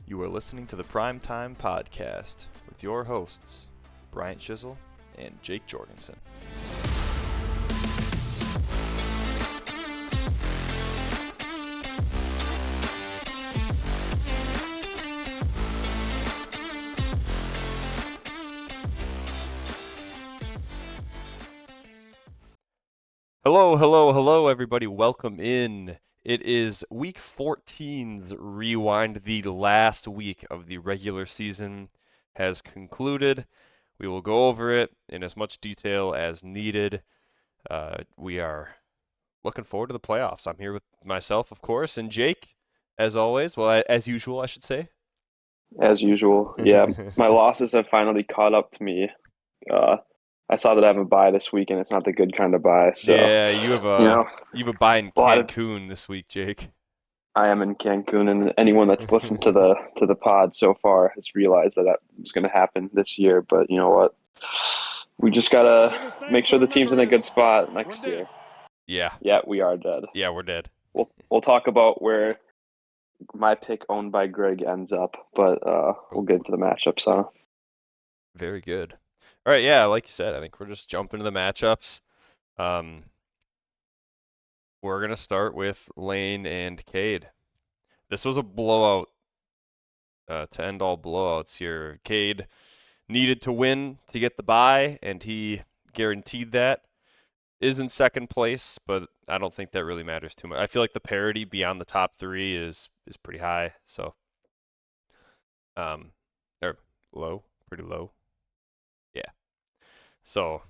You are listening to the Primetime Podcast with your hosts, Bryant Chisel and Jake Jorgensen. Hello, everybody. Welcome in. It is Week 14's Rewind. The last week of the regular season has concluded. We will go over it in as much detail as needed. We are looking forward to the playoffs. I'm here with myself, of course, and Jake, as always. Well, as usual, I should say. As usual, yeah. My losses have finally caught up to me. I saw that I have a bye this week, and it's not the good kind of bye. So Yeah, you have a bye in Cancun this week, Jake. I am in Cancun, and anyone that's listened to the pod so far has realized that was going to happen this year. But you know what? We just gotta make sure the team's in a good spot next year. Yeah, we are dead. Yeah, we're dead. We'll talk about where my pick owned by Greg ends up, but we'll get into the matchups, huh? Very good. All right, yeah, like you said, I think we're just jumping to the matchups. We're going to start with Lane and Cade. This was a blowout to end all blowouts here. Cade needed to win to get the bye, and he guaranteed that. Is in second place, but I don't think that really matters too much. I feel like the parity beyond the top three is pretty high, so or low, pretty low. Yeah. So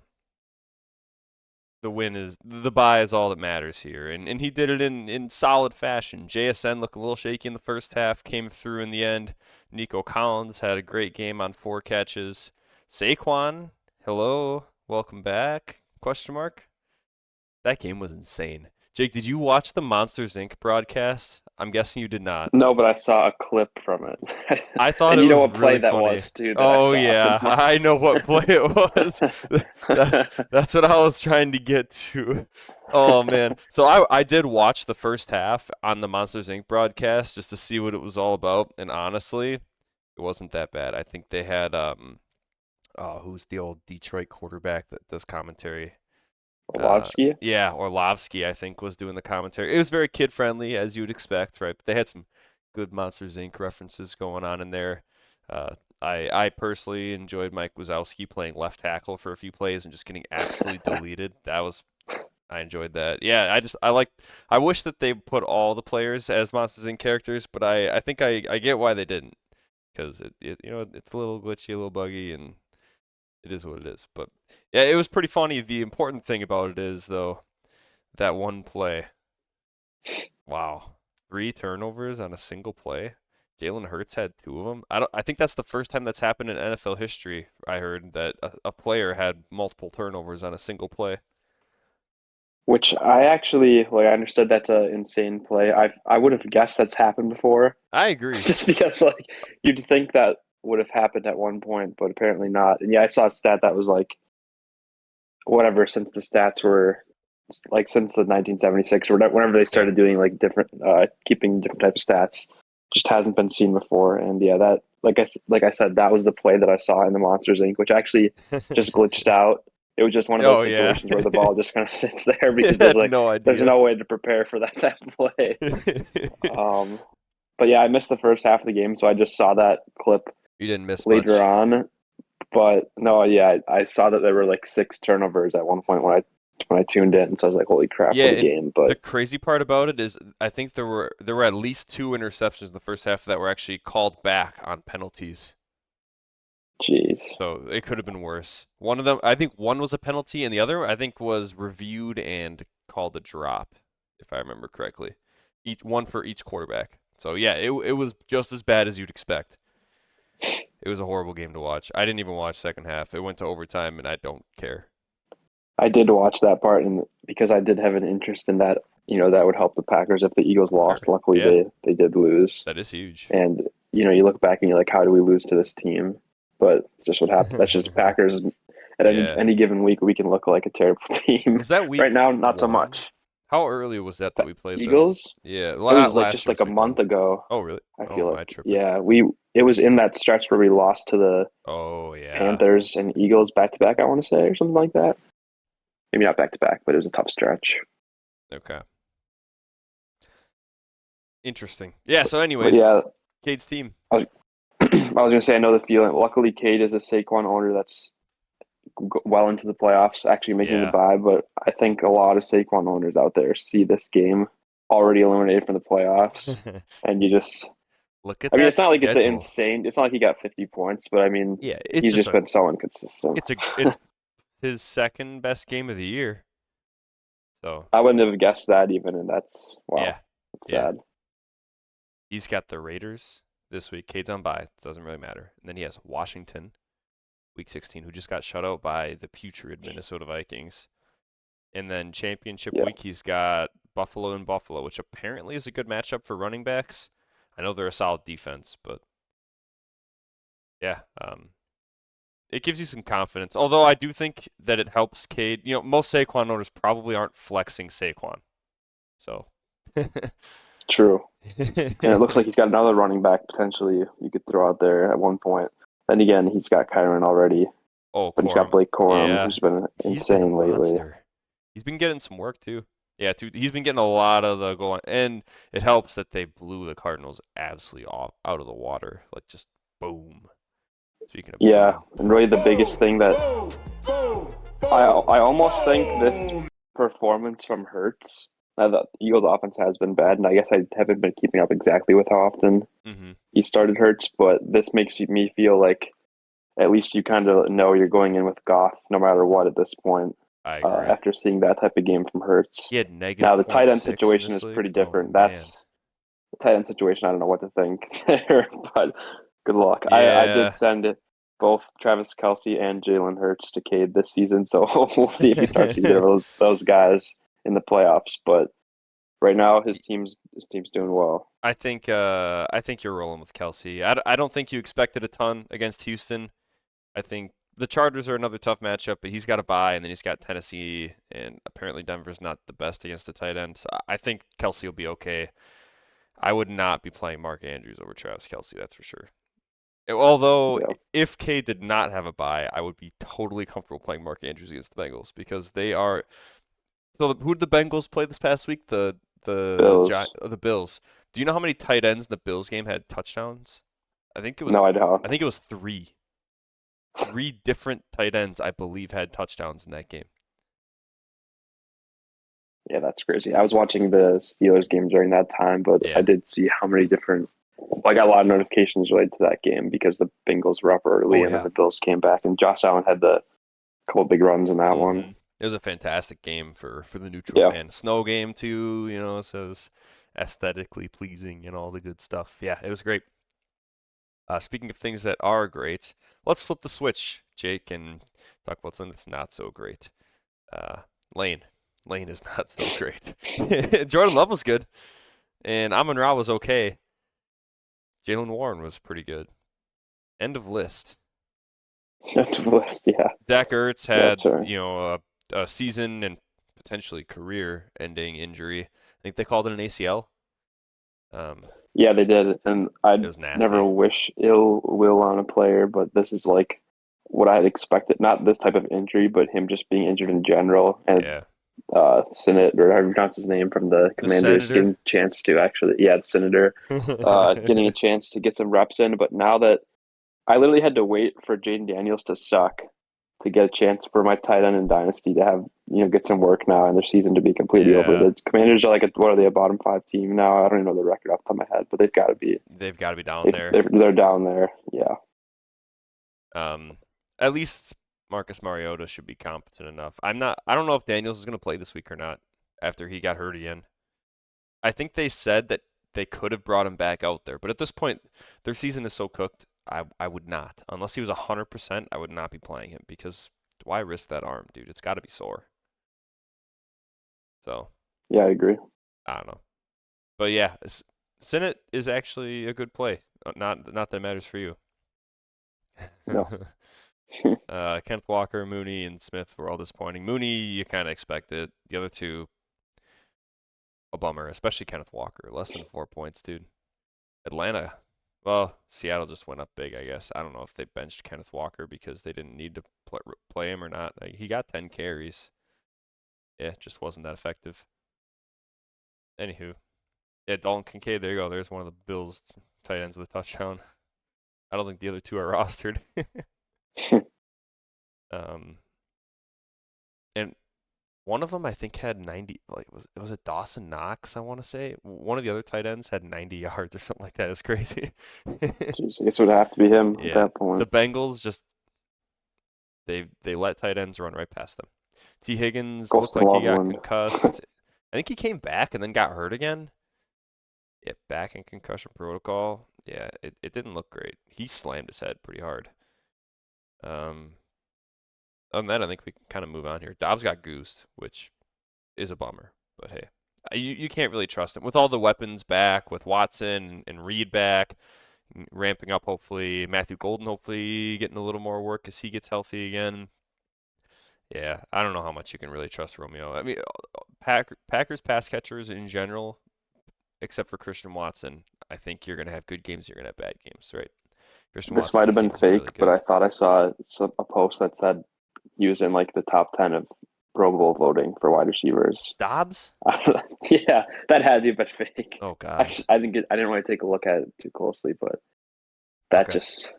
the bye is all that matters here, and he did it in solid fashion. JSN looked a little shaky in the first half, came through in the end. Nico Collins had a great game on 4 catches. Saquon, hello, welcome back? ? That game was insane. Jake, did you watch the Monsters Inc. broadcast? I'm guessing you did not. No, but I saw a clip from it. I thought and it you know was what play really that funny. was, too. Oh, yeah. I know what play it was. That's what I was trying to get to. Oh, man. So I did watch the first half on the Monsters Inc. broadcast just to see what it was all about. And honestly, it wasn't that bad. I think they had, who's the old Detroit quarterback that does commentary? Orlovsky? Yeah, Orlovsky, I think, was doing the commentary. It was very kid-friendly, as you would expect, right? But they had some good Monsters, Inc. references going on in there. I personally enjoyed Mike Wazowski playing left tackle for a few plays and just getting absolutely deleted. I enjoyed that. Yeah, I wish that they put all the players as Monsters, Inc. characters, but I think I get why they didn't. Because it's a little glitchy, a little buggy, and it is what it is. But yeah, it was pretty funny. The important thing about it is, though, that one play. Wow. 3 turnovers on a single play. Jalen Hurts had 2 of them. I think that's the first time that's happened in NFL history. I heard that a player had multiple turnovers on a single play. Which I actually, I understood that's an insane play. I would have guessed that's happened before. I agree. Just because, you'd think that would have happened at one point, but apparently not. And yeah, I saw a stat that was whatever, since the stats were since the 1976 or whenever they started doing different keeping different types of stats, just hasn't been seen before. And yeah, that like I said, that was the play that I saw in the Monsters Inc., which actually just glitched out. It was just one of those situations where the ball just kind of sits there because there's no way to prepare for that type of play. But yeah, I missed the first half of the game, so I just saw that clip. You didn't miss later much. on. But no, yeah, I saw that there were 6 turnovers at one point when I tuned in, so I was like, "Holy crap, what a game!" But the crazy part about it is, I think there were at least 2 interceptions in the first half that were actually called back on penalties. Jeez. So it could have been worse. One of them, I think, one was a penalty, and the other, I think, was reviewed and called a drop, if I remember correctly. One for each quarterback. So yeah, it was just as bad as you'd expect. It was a horrible game to watch. I didn't even watch second half. It went to overtime, and I don't care. I did watch that part, and because I did have an interest in that, that would help the Packers if the Eagles lost. Sure. Luckily, they did lose. That is huge. And, you look back and you're like, how do we lose to this team? But just what happened. That's just Packers. At any given week, we can look like a terrible team. Was that week right now? Not so much. How early was that we played them? Eagles. Yeah, It was like last just year like was a week one. month ago. Oh, really? I Oh, feel am I like, tripping? yeah, it was in that stretch where we lost to the Oh, yeah. Panthers and Eagles back to back. I want to say or something like that. Maybe not back to back, but it was a tough stretch. Okay. Interesting. Yeah, so But anyways, yeah, Cade's team. I was, I was gonna say I know the feeling. Luckily, Cade is a Saquon owner that's well into the playoffs, actually making the Yeah. bye. But I think a lot of Saquon owners out there see this game already eliminated from the playoffs, and you just. Look at I mean, that it's not like it's an schedule. insane. It's not like he got 50 points, but I mean, Yeah, it's he's just just been so inconsistent. it's his second best game of the year. So, I wouldn't have guessed that even, and that's yeah. wow, it's Yeah. sad. He's got the Raiders this week. Cade's on bye. It doesn't really matter. And then he has Washington, week 16, who just got shut out by the putrid Minnesota Vikings. And then championship Yeah, week, he's got Buffalo and Buffalo, which apparently is a good matchup for running backs. I know they're a solid defense, but yeah, it gives you some confidence. Although I do think that it helps Cade. You know, most Saquon owners probably aren't flexing Saquon. So. true. And it looks like he's got another running back potentially you could throw out there at one point. Then again, he's got Kyron already, Oh, but he's got Corum. Blake Corum, Yeah. who's been He's been a insane lately. monster. He's been getting some work too. Yeah, he's been getting a lot of the goal line. And it helps that they blew the Cardinals absolutely off out of the water. Like just boom. Speaking of Yeah, boom. and really the biggest thing that I almost think this performance from Hurts. Now the Eagles' offense has been bad, and I guess I haven't been keeping up exactly with how often Mm-hmm. he started Hurts, but this makes me feel like at least you kind of know you're going in with Goff no matter what at this point. I agree. After seeing that type of game from Hurts. He had negative Now the tight end 0.6 in situation this is league. pretty Oh different. man. That's the tight end situation. I don't know what to think there, but good luck. I did Yeah. send it both Travis Kelsey and Jalen Hurts to Cade this season, so we'll see if he starts either of those guys in the playoffs. But right now, his team's doing well. I think you're rolling with Kelsey. I don't think you expected a ton against Houston. I think the Chargers are another tough matchup, but he's got a bye, and then he's got Tennessee, and apparently Denver's not the best against the tight end. So I think Kelsey will be okay. I would not be playing Mark Andrews over Travis Kelsey, that's for sure. Although, Yeah, if K did not have a bye, I would be totally comfortable playing Mark Andrews against the Bengals because they are. So who did the Bengals play this past week? Bills. The Bills. Do you know how many tight ends in the Bills game had touchdowns? No, I don't. I think it was three. Three different tight ends, I believe, had touchdowns in that game. Yeah, that's crazy. I was watching the Steelers game during that time, but I Yeah. did see how many different. Well, I got a lot of notifications related to that game because the Bengals were up early, Oh and then yeah. the Bills came back, and Josh Allen had the couple big runs in that one. It was a fantastic game for the neutral Yeah, fan. Snow game too, so it was aesthetically pleasing and all the good stuff. Yeah, it was great. Speaking of things that are great, let's flip the switch, Jake, and talk about something that's not so great. Uh, Lane. Lane is not so great. Jordan Love was good, and Amon Ra was okay. Jalen Warren was pretty good. End of list. to the list. Yeah, Zach Ertz yeah, had, sorry. a season and potentially career-ending injury. I think they called it an ACL. Yeah, they did, and It I'd was nasty. never wish ill will on a player, but this is like what I'd expected. Not this type of injury, but him just being injured in general, and Yeah. Sinnott, or however you pronounce his name, from the The Commanders, Senator. getting a chance to actually, yeah, it's Senator, getting a chance to get some reps in. But now that I literally had to wait for Jaden Daniels to suck to get a chance for my tight end in Dynasty to have, get some work now and their season to be completely over. Yeah. The Commanders are like, what are they, a bottom five team now? I don't even know the record off the top of my head, but they've got to be. They've got to be down there. They're down there, yeah. At least Marcus Mariota should be competent enough. I don't know if Daniels is going to play this week or not after he got hurt again. I think they said that they could have brought him back out there, but at this point, their season is so cooked. I would not, unless he was 100%. I would not be playing him because why risk that arm, dude? It's got to be sore. So Yeah, I agree. I don't know, but yeah, Sinnott is actually a good play. Not that matters for you. No. Kenneth Walker, Mooney, and Smith were all disappointing. Mooney, you kind of expected. The other two, a bummer, especially Kenneth Walker. Less than 4 points, dude. Atlanta, well, Seattle just went up big, I guess. I don't know if they benched Kenneth Walker because they didn't need to play him or not. Like, he got 10 carries. Yeah, just wasn't that effective. Anywho, yeah, Dalton Kincaid, there you go. There's one of the Bills tight ends with a touchdown. I don't think the other two are rostered. And one of them I think had 90. Like was it Dawson Knox? I want to say one of the other tight ends had 90 yards or something like that. It's crazy. Jeez, I guess it would have to be him at that point. The Bengals just they let tight ends run right past them. T. Higgins looked like he got concussed. I think he came back and then got hurt again. Yeah, back in concussion protocol. Yeah, it didn't look great. He slammed his head pretty hard. Other than that, I think we can kind of move on here. Dobbs got goosed, which is a bummer. But hey, you can't really trust him. With all the weapons back, with Watson and Reed back, ramping up hopefully, Matthew Golden hopefully getting a little more work as he gets healthy again. Yeah, I don't know how much you can really trust Romeo. I mean, Packers pass catchers in general, except for Christian Watson, I think you're going to have good games, you're going to have bad games, right? This might have been fake, really, but I thought I saw a post that said he was in like the top 10 of Pro Bowl voting for wide receivers. Dobbs? Yeah, that had to be fake. Oh god. Actually, I didn't want to take a look at it too closely, but that just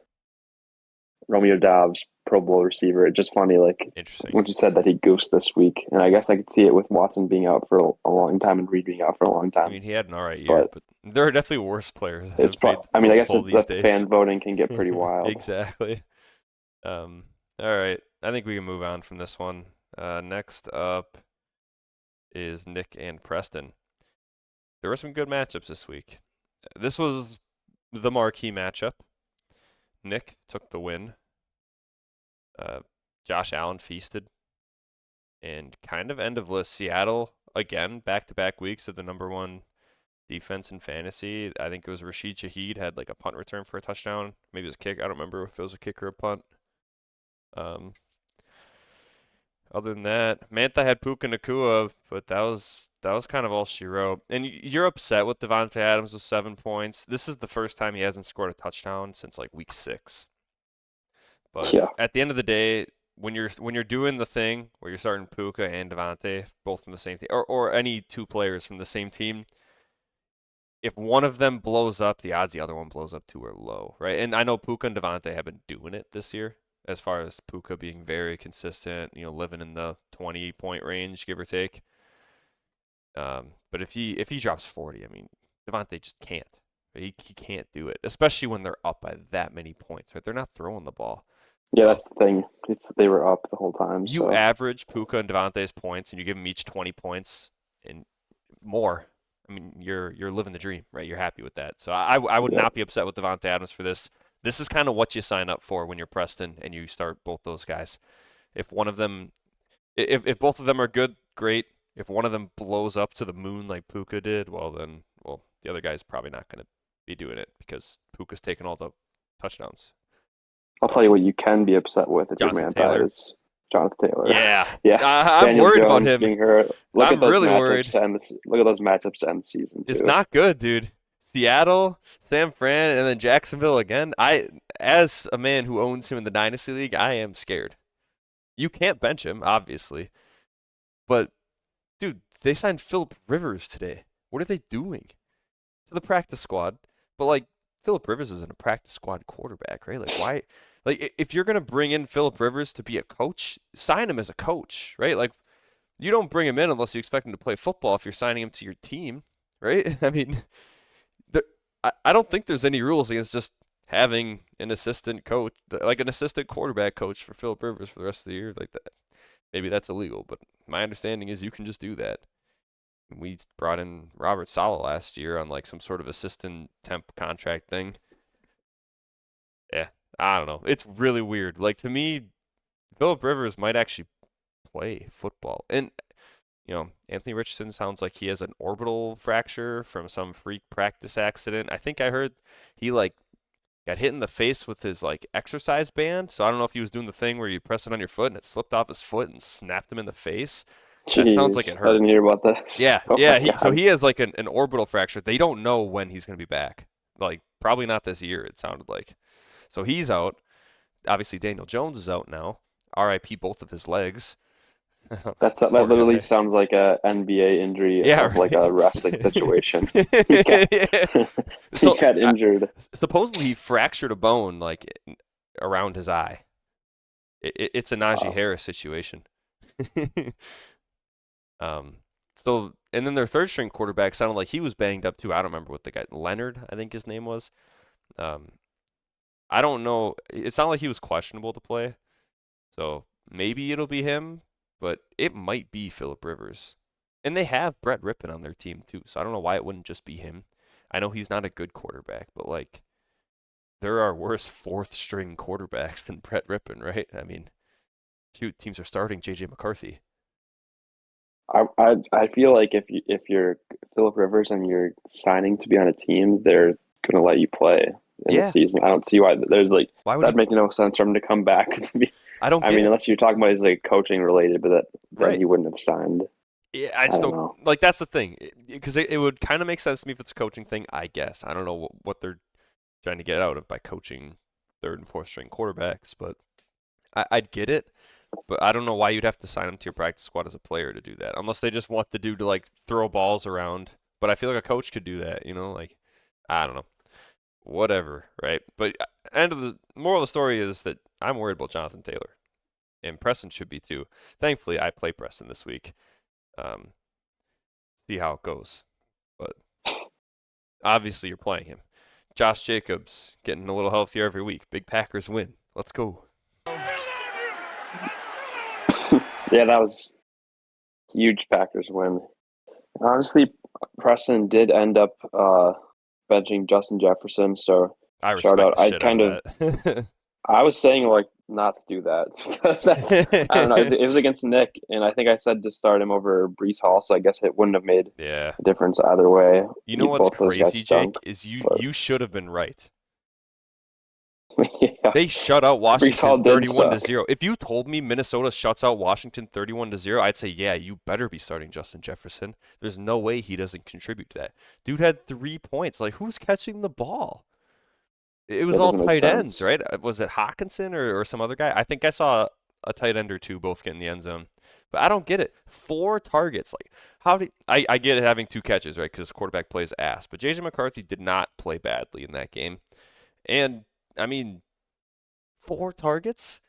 Romeo Dobbs, Pro Bowl receiver. It's just funny, like when you said that he goosed this week, and I guess I could see it with Watson being out for a long time and Reed being out for a long time. I mean, he had an alright year, but there are definitely worse players. I mean, I guess the fan voting can get pretty wild. Exactly. All right, I think we can move on from this one. Next up is Nick and Preston. There were some good matchups this week. This was the marquee matchup. Nick took the win. Josh Allen feasted. And kind of end of list. Seattle, again, back-to-back weeks of the number one defense in fantasy. I think it was Rashid Shaheed had like a punt return for a touchdown. Maybe it was a kick. I don't remember if it was a kick or a punt. Other than that, Mantha had Puka Nacua, but that was kind of all she wrote. And you're upset with Devontae Adams with 7 points. This is the first time he hasn't scored a touchdown since like week 6. But at the end of the day, when you're doing the thing where you're starting Puka and Devontae both from the same team, or any two players from the same team, if one of them blows up, the odds the other one blows up too are low, right? And I know Puka and Devontae have been doing it this year, as far as Puka being very consistent, living in the 20-point range, give or take. But if he drops 40, I mean, Devontae just can't. He can't do it, especially when they're up by that many points, right? They're not throwing the ball. Yeah, that's the thing. They were up the whole time. You average Puka and Devontae's points, and you give them each 20 points and more. I mean, you're living the dream, right? You're happy with that. So I would not be upset with Devontae Adams for this. This is kind of what you sign up for when you're Preston and you start both those guys. If one of them, if both of them are good, great. If one of them blows up to the moon like Puka did, the other guy's probably not going to be doing it because Puka's taking all the touchdowns. I'll tell you what you can be upset with if your man is Jonathan Taylor. Yeah. I'm worried about him. I'm really worried. Look at those matchups to end the season, too. It's not good, dude. Seattle, San Fran, and then Jacksonville again. As a man who owns him in the Dynasty League, I am scared. You can't bench him, obviously. But, dude, they signed Phillip Rivers today. What are they doing? To the practice squad. But, like, Phillip Rivers isn't a practice squad quarterback, right? Like, why? Like, if you're going to bring in Phillip Rivers to be a coach, sign him as a coach, right? Like, you don't bring him in unless you expect him to play football if you're signing him to your team, right? I mean, I don't think there's any rules against just having an assistant coach, like an assistant quarterback coach for Phillip Rivers for the rest of the year like that. Maybe that's illegal, but my understanding is you can just do that. We brought in Robert Saleh last year on like some sort of assistant temp contract thing. Yeah, I don't know. It's really weird. Like, to me, Phillip Rivers might actually play football. And, Anthony Richardson sounds like he has an orbital fracture from some freak practice accident. I think I heard he, got hit in the face with his, exercise band. So I don't know if he was doing the thing where you press it on your foot and it slipped off his foot and snapped him in the face. That sounds like Jeez, it I hurt. didn't hear about this. Yeah, Oh my yeah. So God. he has like an orbital fracture. They don't know when he's going to be back. Like probably not this year. It sounded like. So he's out. Obviously Daniel Jones is out now. R.I.P. both of his legs. That Poor literally guy. sounds like a NBA injury Yeah, of like a right. wrestling situation. He got Yeah. he So got injured. supposedly he fractured a bone like around his eye. It's a Najee Wow. Harris situation. um, so and then their third string quarterback sounded like he was banged up too. I don't remember what the guy Leonard, I think his name was. Um, I don't know. It's not like he was questionable to play, so maybe it'll be him, but it might be Philip Rivers. And they have Brett Rippon on their team too, so I don't know why it wouldn't just be him. I know he's not a good quarterback, but like there are worse fourth string quarterbacks than Brett Rippon, right? I mean, shoot, teams are starting JJ McCarthy. I feel like if you're Philip Rivers and you're signing to be on a team, they're gonna let you play in the Yeah, season. I don't see why there's like why would that he? make no sense for him to come back to be. I don't I get mean, it. unless you're talking about his like coaching related, but that then Right. he wouldn't have signed. Yeah, I I just don't don't know. like. That's the thing, because it would kind of make sense to me if it's a coaching thing. I guess I don't know what they're trying to get out of by coaching third and fourth string quarterbacks, but I'd get it. But I don't know why you'd have to sign him to your practice squad as a player to do that, unless they just want the dude to like throw balls around. But I feel like a coach could do that, like I don't know, whatever, right? But end of the moral of the story is that I'm worried about Jonathan Taylor, and Preston should be too. Thankfully, I play Preston this week. Um, see how it goes. But obviously, you're playing him. Josh Jacobs getting a little healthier every week. Big Packers win. Let's go. Yeah, that was huge Packers win. Honestly, Preston did end up benching Justin Jefferson, so I shout respect out. the shit out of that. I was saying like not to do that because that's I don't know. It was against Nick, and I think I said to start him over Brees Hall, so I guess it wouldn't have made Yeah. a difference either way. You know what's Both those guys crazy, stunk, Jake, is you but you should have been right. yeah, They shut out Brees Washington Hall did 31 to suck. 0. If you told me Minnesota shuts out Washington 31 to 0, I'd say, "Yeah, you better be starting Justin Jefferson. There's no way he doesn't contribute to that." Dude had 3 points. Like who's catching the ball? It was That all doesn't make tight ends, sense. right? Was it Hawkinson or some other guy? I think I saw a tight end or two both get in the end zone. But I don't get it. 4 targets. Like, how did I get it having 2 catches, right? Because quarterback plays ass. But JJ McCarthy did not play badly in that game. And, I mean, 4 targets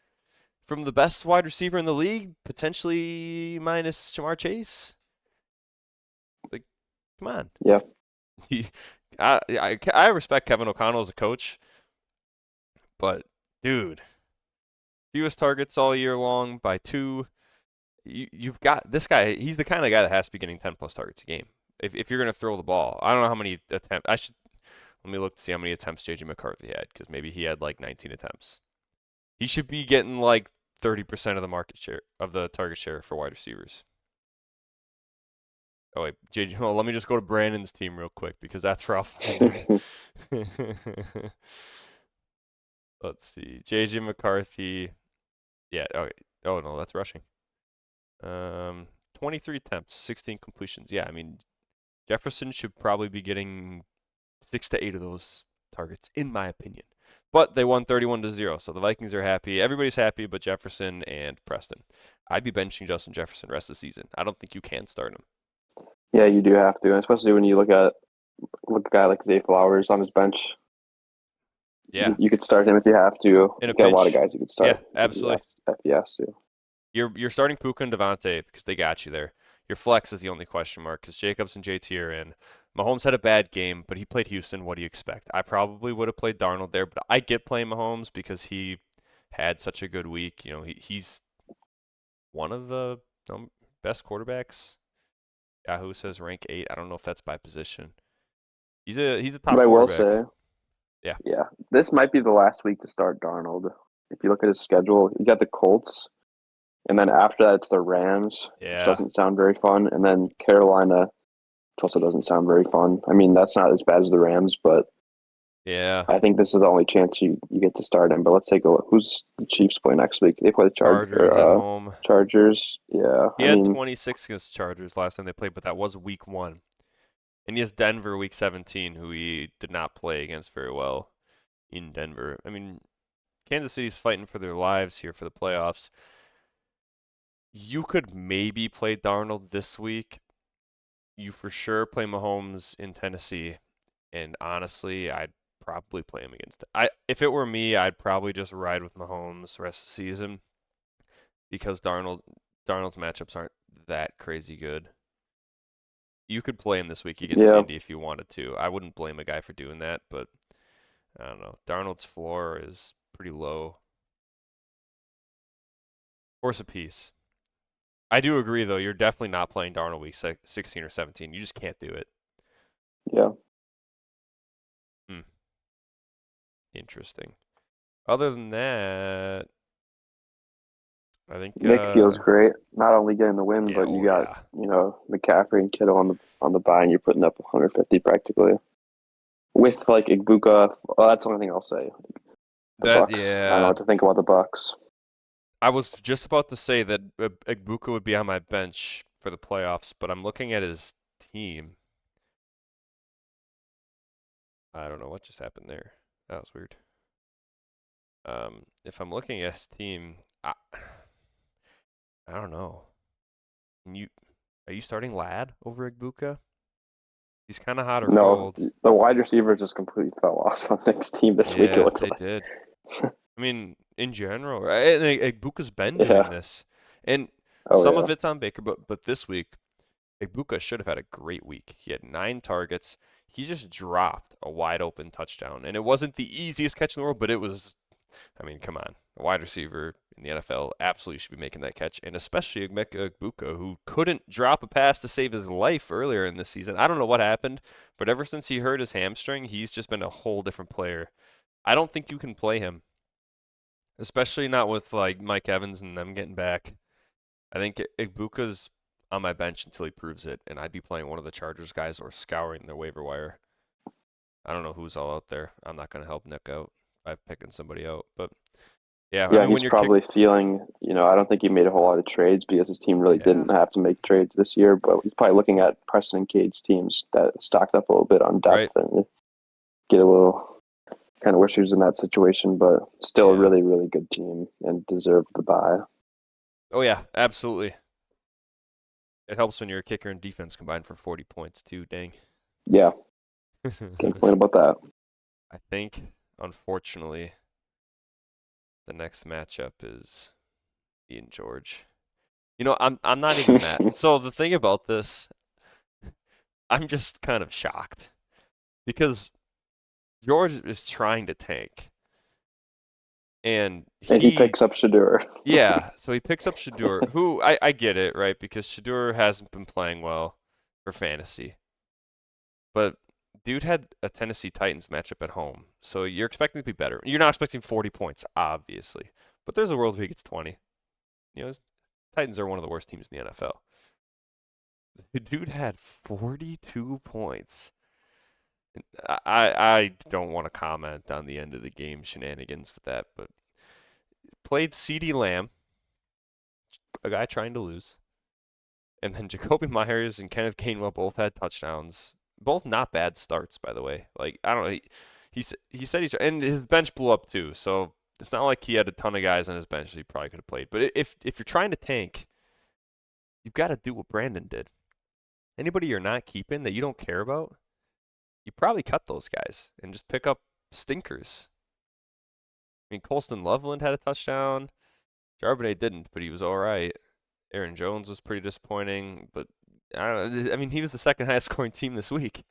from the best wide receiver in the league, potentially minus Jamar Chase. Like, come on. Yeah, I respect Kevin O'Connell as a coach, but, dude. Fewest targets all year long by 2. You've got this guy. He's the kind of guy that has to be getting 10 plus targets a game. If you're going to throw the ball, I don't know how many attempts. Let me look to see how many attempts JJ McCarthy had because maybe he had like 19 attempts. He should be getting like 30% of the market share of the target share for wide receivers. Oh wait, JJ. Oh, let me just go to Brandon's team real quick because that's where I'll find him. Let's see, JJ McCarthy. Yeah. Okay. Oh no, that's rushing. 23 attempts, 16 completions. Yeah, I mean, Jefferson should probably be getting 6 to 8 of those targets, in my opinion. But they won 31 to 0, so the Vikings are happy. Everybody's happy but Jefferson and Preston. I'd be benching Justin Jefferson the rest of the season. I don't think you can start him. yeah, you do have to, especially when you look at a guy like Zay Flowers on his bench. Yeah, You could start him if you have to. in a You got a lot of pinch. guys you could Yeah, start absolutely. if you have to. You're starting Puka and Devontae because they got you there. Your flex is the only question mark because Jacobs and JT are in. Mahomes had a bad game, but he played Houston. What do you expect? I probably would have played Darnold there, but I get playing Mahomes because he had such a good week. He's one of the best quarterbacks. Yahoo says rank 8. I don't know if that's by position. He's a But top I will quarterback. say, Yeah. yeah, this might be the last week to start Darnold. If you look at his schedule, he's got the Colts, and then after that it's the Rams, which Yeah. doesn't sound very fun, and then Carolina, which also doesn't sound very fun. I mean, that's not as bad as the Rams, but Yeah, I think this is the only chance you get to start him. But let's take a look. Who's the Chiefs play next week? They play the Chargers at home. Chargers. Yeah, He I had mean, 26 against the Chargers last time they played, but that was week 1. And he has Denver week 17, who he did not play against very well in Denver. I mean, Kansas City's fighting for their lives here for the playoffs. You could maybe play Darnold this week. You for sure play Mahomes in Tennessee. And honestly, I'd probably play him against. If it were me, I'd probably just ride with Mahomes the rest of the season because Darnold's matchups aren't that crazy good. You could play him this week against yeah, Indy if you wanted to. I wouldn't blame a guy for doing that, but I don't know. Darnold's floor is pretty low. Horse apiece. I do agree, though. You're definitely not playing Darnold week 16 or 17. You just can't do it. yeah. Hmm. Interesting. Other than that, I think. Nick feels great. Not only getting the win, Yeah, but oh you got yeah. McCaffrey and Kittle on the bye, and you're putting up 150 practically with like Igbuka. Well, that's the only thing I'll say. The Bucks. I don't know Yeah. what to think about the Bucks. I was just about to say that Igbuka would be on my bench for the playoffs, but I'm looking at his team. I don't know what just happened there. That was weird. If I'm looking at his team, I don't know. Are you starting Lad over Igbuka? He's kind of hot or No, cold. the wide receiver just completely fell off on Nick's team this week. It Yeah, looks they like. did. I mean, in general, right? And Igbuka's been doing Yeah. this, and Oh some yeah. of it's on Baker, but this week, Igbuka should have had a great week. He had 9 targets. He just dropped a wide open touchdown, and it wasn't the easiest catch in the world, but it was. I mean, come on, a wide receiver in the NFL absolutely should be making that catch, and especially Emeka Igbuka, who couldn't drop a pass to save his life earlier in this season. I don't know what happened, but ever since he hurt his hamstring, he's just been a whole different player. I don't think you can play him, especially not with like Mike Evans and them getting back. I think Igbuka's on my bench until he proves it, and I'd be playing one of the Chargers guys or scouring the waiver wire. I don't know who's all out there. I'm not going to help Nick out by picking somebody out, but yeah, I Yeah, mean when he's you're kick, probably feeling, I don't think he made a whole lot of trades because his team really yeah, didn't have to make trades this year, but he's probably looking at Preston and Cade's teams that stocked up a little bit on depth right, and get a little kind of wish he was in that situation, but still a yeah, really, really good team and deserved the bye. oh yeah, absolutely. It helps when you're a kicker and defense combined for 40 points too. Dang. Yeah, can't complain about that. I think, unfortunately, the next matchup is Ian George. I'm not even mad. So the thing about this, I'm just kind of shocked because George is trying to tank, and And he picks up Shadur. yeah, so he picks up Shadur, who I get it, right? Because Shadur hasn't been playing well for fantasy, but dude had a Tennessee Titans matchup at home, so you're expecting to be better. You're not expecting 40 points, obviously, but there's a world where he gets 20. Titans are one of the worst teams in the NFL. The dude had 42 points. I don't want to comment on the end of the game shenanigans with that, but played CeeDee Lamb, a guy trying to lose, and then Jacoby Myers and Kenneth Gainwell both had touchdowns. Both not bad starts, by the way. Like I don't know, he said and his bench blew up too, so it's not like he had a ton of guys on his bench that he probably could have played. But if you're trying to tank, you've got to do what Brandon did. Anybody you're not keeping that you don't care about, you probably cut those guys and just pick up stinkers. I mean, Colston Loveland had a touchdown. Charbonnet didn't, but he was all right. Aaron Jones was pretty disappointing, but I don't know. I mean, he was the second highest scoring team this week.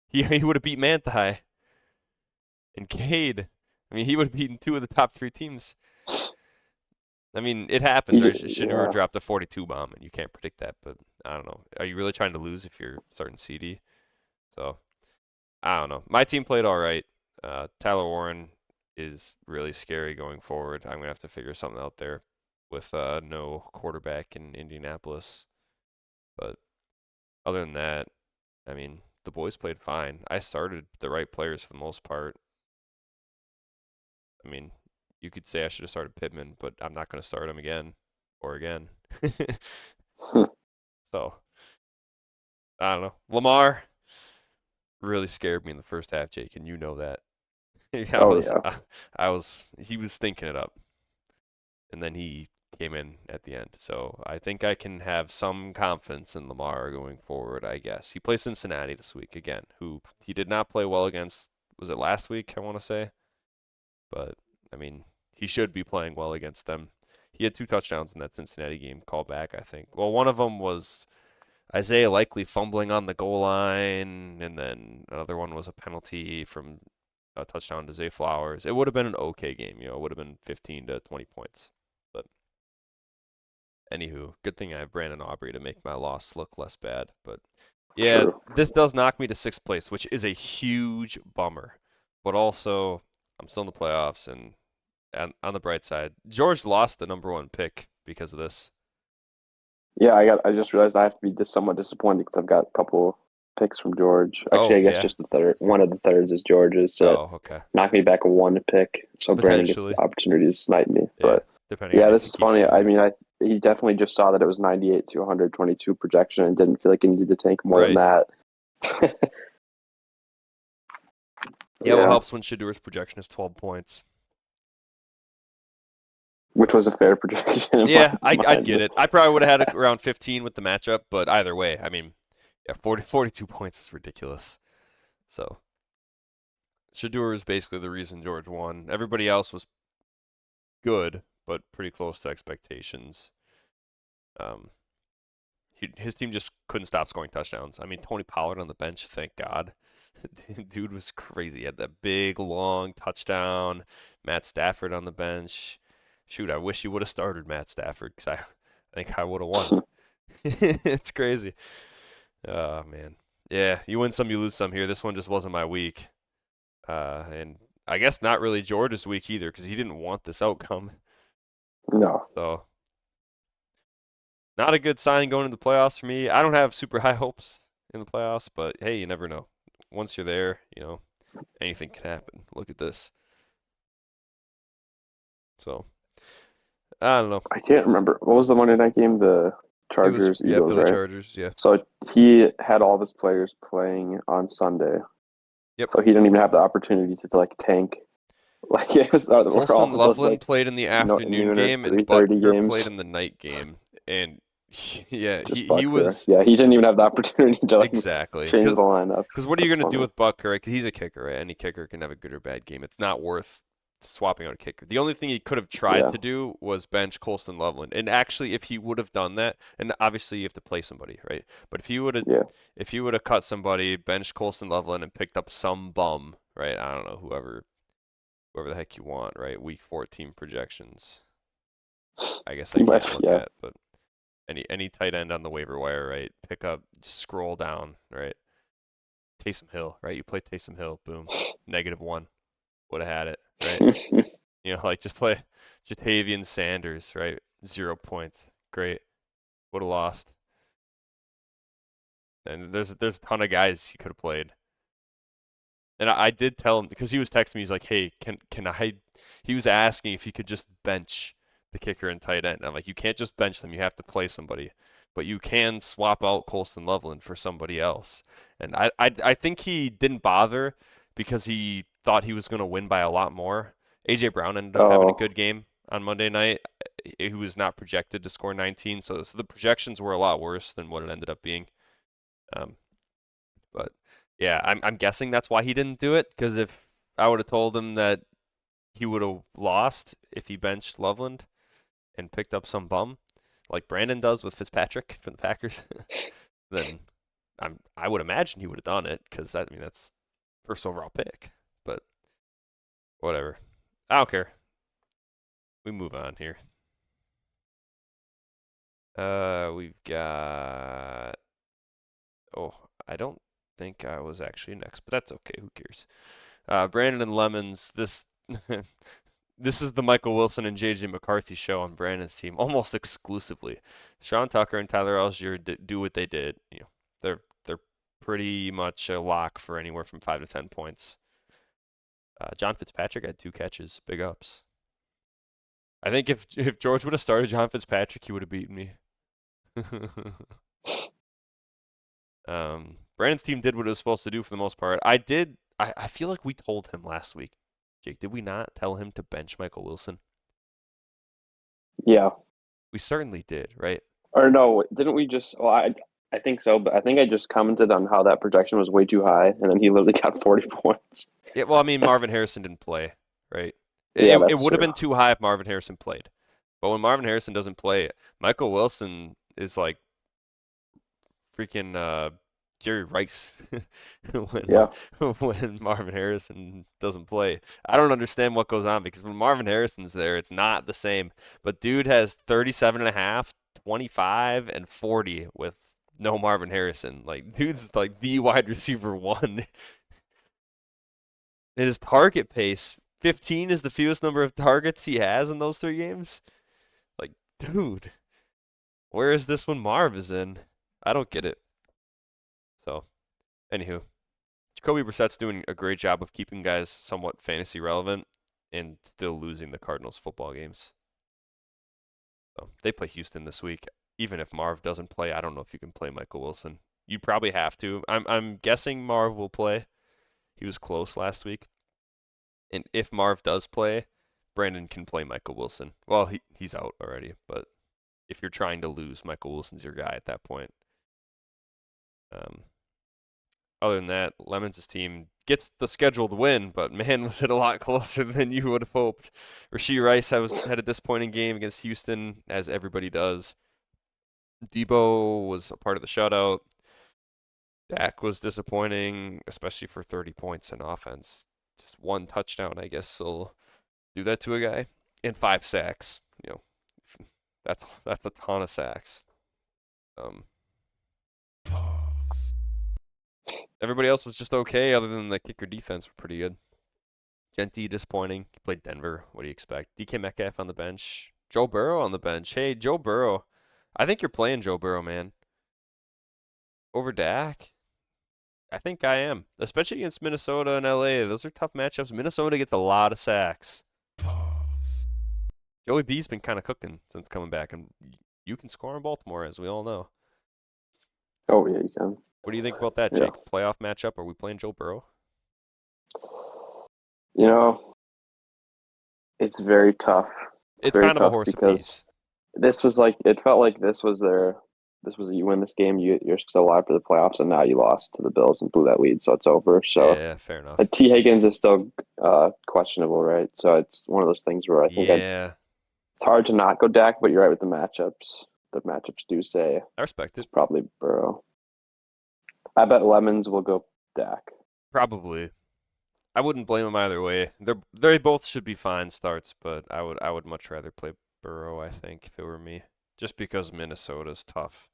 He would have beat Manti and Cade. I mean, he would have beaten 2 of the top 3 teams. I mean, it happens, right? Shadur Yeah. dropped a 42 bomb, and you can't predict that. But I don't know. Are you really trying to lose if you're starting CD? So I don't know. My team played all right. Tyler Warren is really scary going forward. I'm gonna have to figure something out there with no quarterback in Indianapolis. But other than that, I mean, the boys played fine. I started the right players for the most part. I mean, you could say I should have started Pittman, but I'm not going to start him again or again. So, I don't know. Lamar really scared me in the first half, Jake, and you know that. I Oh was, yeah, he was thinking it up, and then he came in at the end. So I think I can have some confidence in Lamar going forward, I guess. He plays Cincinnati this week again, who he did not play well against. Was it last week, I want to say? But, I mean, he should be playing well against them. He had 2 touchdowns in that Cincinnati game, called back, I think. Well, one of them was Isaiah Likely fumbling on the goal line, and then another one was a penalty from a touchdown to Zay Flowers. It would have been an okay game, It would have been 15 to 20 points. But anywho, good thing I have Brandon Aubrey to make my loss look less bad. But yeah, true. this does knock me to 6th place, which is a huge bummer. But also, I'm still in the playoffs, and on the bright side, George lost the #1 pick because of this. Yeah, I just realized I have to be somewhat disappointed because I've got a couple picks from George. Actually, Oh, I guess yeah. just the third. One of the thirds is George's, so that Oh, okay. knocked me back a one pick. So Brandon gets Potentially. the opportunity to snipe me. Yeah. But Depending yeah, on if this he is keeps funny. I losing. mean, he definitely just saw that it was 98 to 122 projection and didn't feel like he needed to tank more than Right. that. Yeah, what Yeah, helps when Shadur's projection is 12 points. which was a fair projection in Yeah, my I'd get mind. it. I probably would have had it around 15 with the matchup, but either way, I mean, yeah, 42 points is ridiculous. So, Shadur is basically the reason George won. Everybody else was good, but pretty close to expectations. Um, his team just couldn't stop scoring touchdowns. I mean, Tony Pollard on the bench, thank God. Dude was crazy. He had that big, long touchdown. Matt Stafford on the bench. Shoot, I wish he would have started Matt Stafford because I think I would have won. It's crazy. Oh, man. Yeah, you win some, you lose some here. This one just wasn't my week. And I guess not really George's week either because he didn't want this outcome. No, So, not a good sign going into the playoffs for me. I don't have super high hopes in the playoffs, but hey, you never know. Once you're there, anything can happen. Look at this. So, I don't know. I can't remember. What was the Monday night game? The It was, Chargers, yeah, Eagles, Philly right? Chargers. Yeah. So he had all of his players playing on Sunday. Yep. So he didn't even have the opportunity to like tank. Like it was were Colston all of those Loveland like played in the no, afternoon noon or game, and 3:30 Butker played games. in the night game. And yeah, Just he Butker. was Yeah, he didn't even have the opportunity to like exactly change the lineup. because what are you That's gonna do funny. with Butker? Right? 'Cause he's a kicker, right? Any kicker can have a good or bad game. It's not worth swapping out a kicker. The only thing he could have tried Yeah, to do was bench Colston Loveland. And actually, if he would have done that, and obviously you have to play somebody, right? But yeah. if you would have cut somebody, benched Colston Loveland, and picked up some bum, right? I don't know, whoever the heck you want, right? Week 14 projections. I guess I You might, can't look yeah. at, but any tight end on the waiver wire, right? Pick up, just scroll down, right? Taysom Hill, right? You play Taysom Hill, boom, -1. Would have had it, right? Like just play Jatavian Sanders, right? 0 points. Great. Would have lost. And there's a ton of guys he could have played. And I did tell him because he was texting me. He's like, "Hey, can I?" He was asking if he could just bench the kicker and tight end. And I'm like, "You can't just bench them. You have to play somebody, but you can swap out Colston Loveland for somebody else." And I think he didn't bother because he thought he was going to win by a lot more. AJ Brown ended up having a Oh, good game on Monday night. He was not projected to score 19, so the projections were a lot worse than what it ended up being. Um, but yeah, I'm guessing that's why he didn't do it. Because if I would have told him that he would have lost if he benched Loveland and picked up some bum like Brandon does with Fitzpatrick from the Packers, then I would imagine he would have done it because that's first overall pick. But whatever, I don't care. We move on here. We've got. Oh, I don't think I was actually next, but that's okay. Who cares? Brandon and Lemons. This this is the Michael Wilson and JJ McCarthy show on Brandon's team, almost exclusively. Sean Tucker and Tyler Algier do what they did. They're pretty much a lock for anywhere from 5 to 10 points. John Fitzpatrick had 2 catches. Big ups. I think if George would have started John Fitzpatrick, he would have beaten me. Brandon's team did what it was supposed to do for the most part. I feel like we told him last week. Jake, did we not tell him to bench Michael Wilson? Yeah. We certainly did, right? Or no, didn't we just? Well, I think so, but I think I just commented on how that projection was way too high, and then he literally got 40 points. Yeah, well, I mean, Marvin Harrison didn't play, right? Yeah, It that's would have true. been too high if Marvin Harrison played. But when Marvin Harrison doesn't play, Michael Wilson is like freaking Jerry Rice when Yeah. when Marvin Harrison doesn't play. I don't understand what goes on because when Marvin Harrison's there, it's not the same. But dude has 37.5, 25, and 40 with no Marvin Harrison. Like dude's like the wide receiver 1. And his target pace, 15 is the fewest number of targets he has in those 3 games. Like, dude, where is this when Marv is in? I don't get it. So, anywho, Jacoby Brissett's doing a great job of keeping guys somewhat fantasy relevant and still losing the Cardinals football games. So, they play Houston this week. Even if Marv doesn't play, I don't know if you can play Michael Wilson. You probably have to. I'm guessing Marv will play. He was close last week. And if Marv does play, Brandon can play Michael Wilson. Well, he's out already, but if you're trying to lose, Michael Wilson's your guy at that point. Other than that, Lemons' team gets the scheduled win, but man, was it a lot closer than you would have hoped. Rashee Rice had a disappointing game against Houston, as everybody does. Debo was a part of the shutout. Dak was disappointing, especially for 30 points in offense. Just 1 touchdown, I guess, will do that to a guy. And 5 sacks. You know, that's a ton of sacks. Everybody else was just okay, other than the kicker defense were pretty good. Genty disappointing. He played Denver. What do you expect? DK Metcalf on the bench. Joe Burrow on the bench. Hey, Joe Burrow. I think you're playing Joe Burrow, man. Over Dak? I think I am. Especially against Minnesota and LA. Those are tough matchups. Minnesota gets a lot of sacks. Joey B's been kind of cooking since coming back, and you can score in Baltimore, as we all know. Oh, yeah, you can. What do you think about that, Jake? Yeah. Playoff matchup? Are we playing Joe Burrow? You know, it's very tough. It's kind of a horse apiece. This was like, it felt like this was you win this game, you're still alive for the playoffs, and now you lost to the Bills and blew that lead, so it's over. So yeah, fair enough. T. Higgins is still questionable, right? So it's one of those things where I think it's hard to not go Dak, but you're right with the matchups. The matchups do say I respect it. It's probably Burrow. I bet Lemons will go Dak. Probably. I wouldn't blame them either way. They both should be fine starts, but I would much rather play Burrow, I think, if it were me. Just because Minnesota's tough.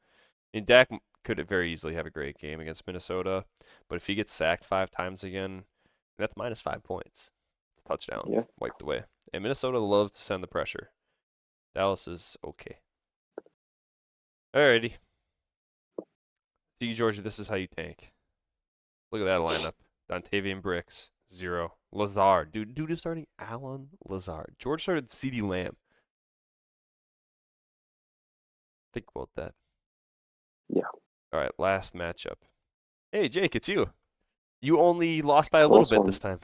And Dak could very easily have a great game against Minnesota, but if he gets sacked 5 times again, that's minus 5 points. It's a touchdown. Yeah. Wiped away. And Minnesota loves to send the pressure. Dallas is okay. Alrighty. See, Georgia, this is how you tank. Look at that lineup. Dontavian Bricks, 0. Lazard. Dude is starting Alan Lazard. George started CeeDee Lamb. Think about that. Yeah. All right, last matchup. Hey, Jake, it's you. You only lost by a little bit this time.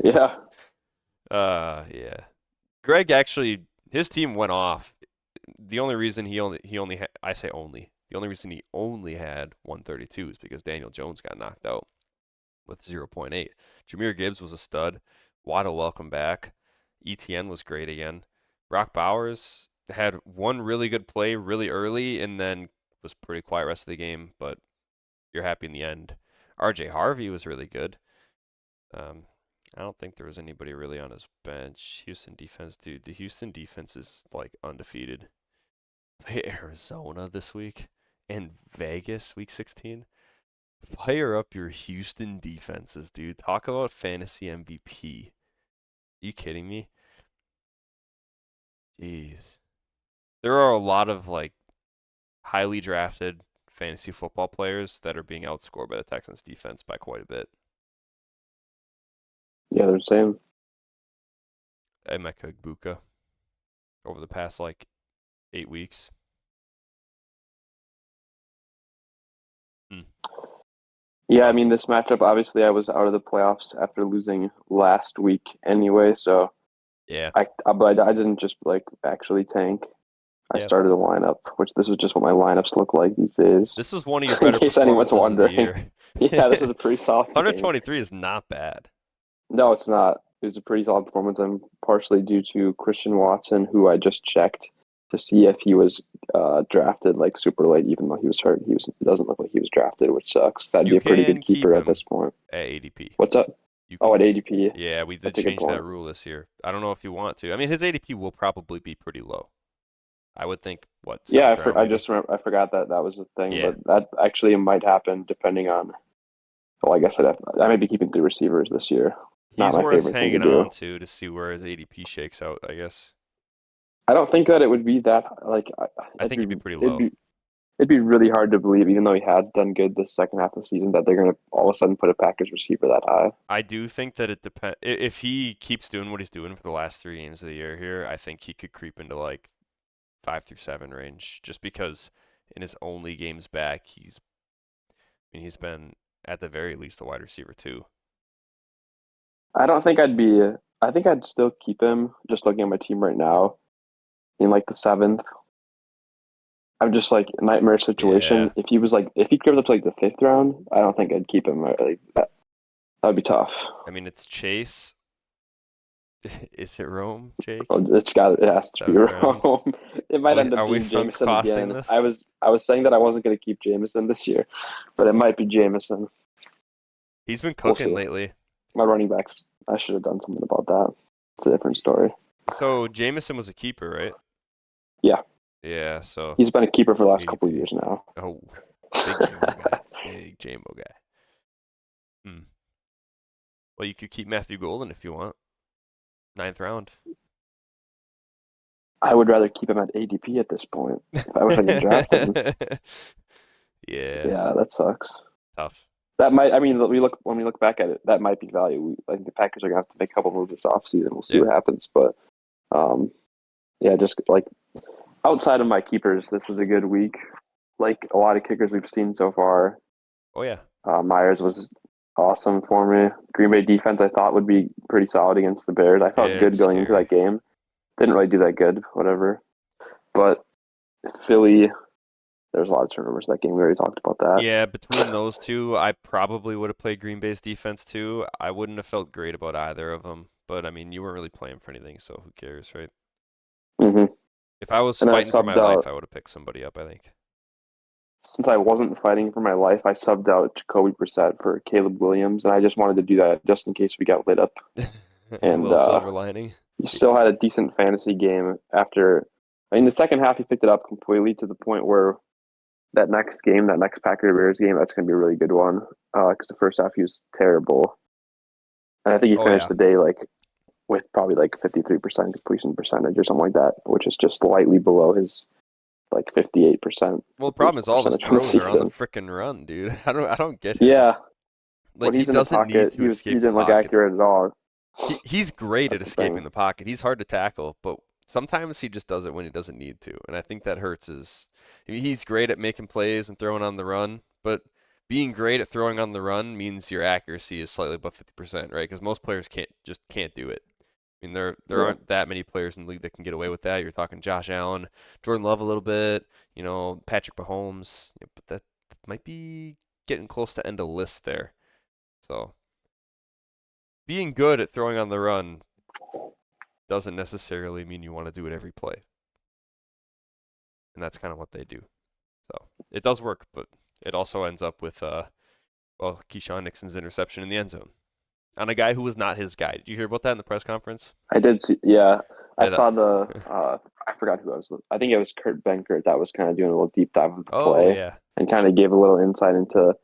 Yeah. Yeah. Greg actually, his team went off. The only reason he only had, I say only, the only reason he only had 132 is because Daniel Jones got knocked out with 0.8. Jahmyr Gibbs was a stud. Waddle, welcome back. ETN was great again. Brock Bowers had one really good play really early and then was pretty quiet rest of the game, but you're happy in the end. RJ Harvey was really good. I don't think there was anybody really on his bench. Houston defense, dude. The Houston defense is like undefeated. Play Arizona this week and Vegas week 16. Fire up your Houston defenses, dude. Talk about fantasy MVP. Are you kidding me? Jeez. There are a lot of like highly drafted fantasy football players that are being outscored by the Texans defense by quite a bit. Yeah, they're the same. Emeka Egbuka over the past like 8 weeks. Hmm. Yeah, I Tough. mean, this matchup, obviously, I was out of the playoffs after losing last week anyway, so Yeah. but I didn't just like actually tank. I Yeah. started a lineup, which this is just what my lineups look like these days. This was one of your In better case anyone's performances of the wondering. year. Yeah, this was a pretty solid game. 123 is not bad. No, it's not. It was a pretty solid performance, and partially due to Christian Watson, who I just checked to see if he was drafted like super late, even though he was hurt. It doesn't look like he was drafted, which sucks. That'd You be a pretty good can keep keeper at him this point. at ADP. What's up? You Oh, can. at ADP. Yeah, we did That's a good change that point. rule this year. I don't know if you want to. I mean, his ADP will probably be pretty low. I would think what Yeah, seventh round I maybe. just remember, I forgot that that was a thing, Yeah. but that actually might happen depending on. Well, I guess I may be keeping 3 receivers this year. Not He's my worth favorite thing to hanging do. on to see where his ADP shakes out, I guess. I don't think that it would be that like I think he'd be pretty it'd low. be it'd be really hard to believe, even though he had done good the second half of the season, that they're gonna all of a sudden put a Packers receiver that high. I do think that it depends. If he keeps doing what he's doing for the last 3 games of the year here, I think he could creep into like 5 through 7 range. Just because in his only games back, he's been at the very least a wide receiver too. I don't think I'd be. I think I'd still keep him. Just looking at my team right now, in like the seventh. I'm just like nightmare Yeah. situation. If he crept up to like the fifth round, I don't think I'd keep him. Like that would be tough. I mean, it's Chase. Is it Rome, Jake? It has to be Seventh round. wrong. It might end up Are we being sunk Jameson costing again. this? I was saying that I wasn't going to keep Jameson this year, but it might be Jameson. He's been We'll cooking see. lately. My running backs. I should have done something about that. It's a different story. So Jameson was a keeper, right? Yeah. Yeah. So He's been a keeper for the last couple of ADP. years now. Oh, big JMO guy. Big JMO guy. Hmm. Well, you could keep Matthew Golden if you want. 9th round. I would rather keep him at ADP at this point if I can draft him. Yeah. Yeah, that sucks. Tough. That might. I mean, when we look back at it, that might be value. I think the Packers are gonna have to make a couple moves this offseason. We'll see Yeah. what happens, but yeah, just like outside of my keepers, this was a good week. Like a lot of kickers we've seen so far, Oh yeah. Myers was awesome for me. Green Bay defense, I thought would be pretty solid against the Bears. I felt Yeah, good it's going into scary. that game. Didn't really do that good, whatever. But Philly, there's a lot of turnovers that game. We already talked about that. Yeah, between those two, I probably would have played Green Bay's defense too. I wouldn't have felt great about either of them. But I mean, you weren't really playing for anything, so who cares, right? Mm-hmm. If I was And then I fighting for my subbed life, out. I would have picked somebody up, I think. Since I wasn't fighting for my life, I subbed out Jacoby Brissett for Caleb Williams, and I just wanted to do that just in case we got lit up. A And little silver lining. he still had a decent fantasy game after. I mean, the second half he picked it up completely to the point where that next game, that next Packer Bears game, that's going to be a really good one. Because the first half he was terrible, and I think he Oh finished yeah. the day like with probably like 53% completion percentage or something like that, which is just slightly below his like 58%. Well, the problem is all of his percentage from the throws are on the season. frickin' run, dude. I don't get him. Yeah, Like when he he's in the doesn't need pocket, to he escape the didn't look pocket. accurate at all. He's great at That's the thing. escaping the pocket. He's hard to tackle, but sometimes he just does it when he doesn't need to, and I think that hurts his. I mean, he's great at making plays and throwing on the run, but being great at throwing on the run means your accuracy is slightly above 50%, right? Because most players can't do it. I mean, there Yeah. aren't that many players in the league that can get away with that. You're talking Josh Allen, Jordan Love a little bit, Patrick Mahomes, but that might be getting close to end of list there. So being good at throwing on the run doesn't necessarily mean you want to do it every play. And that's kind of what they do. So it does work, but it also ends up with Keyshawn Nixon's interception in the end zone on a guy who was not his guy. Did you hear about that in the press conference? I did see. Yeah, I And, saw the. I forgot who I was. I think it was Kurt Benkert that was kind of doing a little deep dive of the oh play yeah, and kind of gave a little insight into.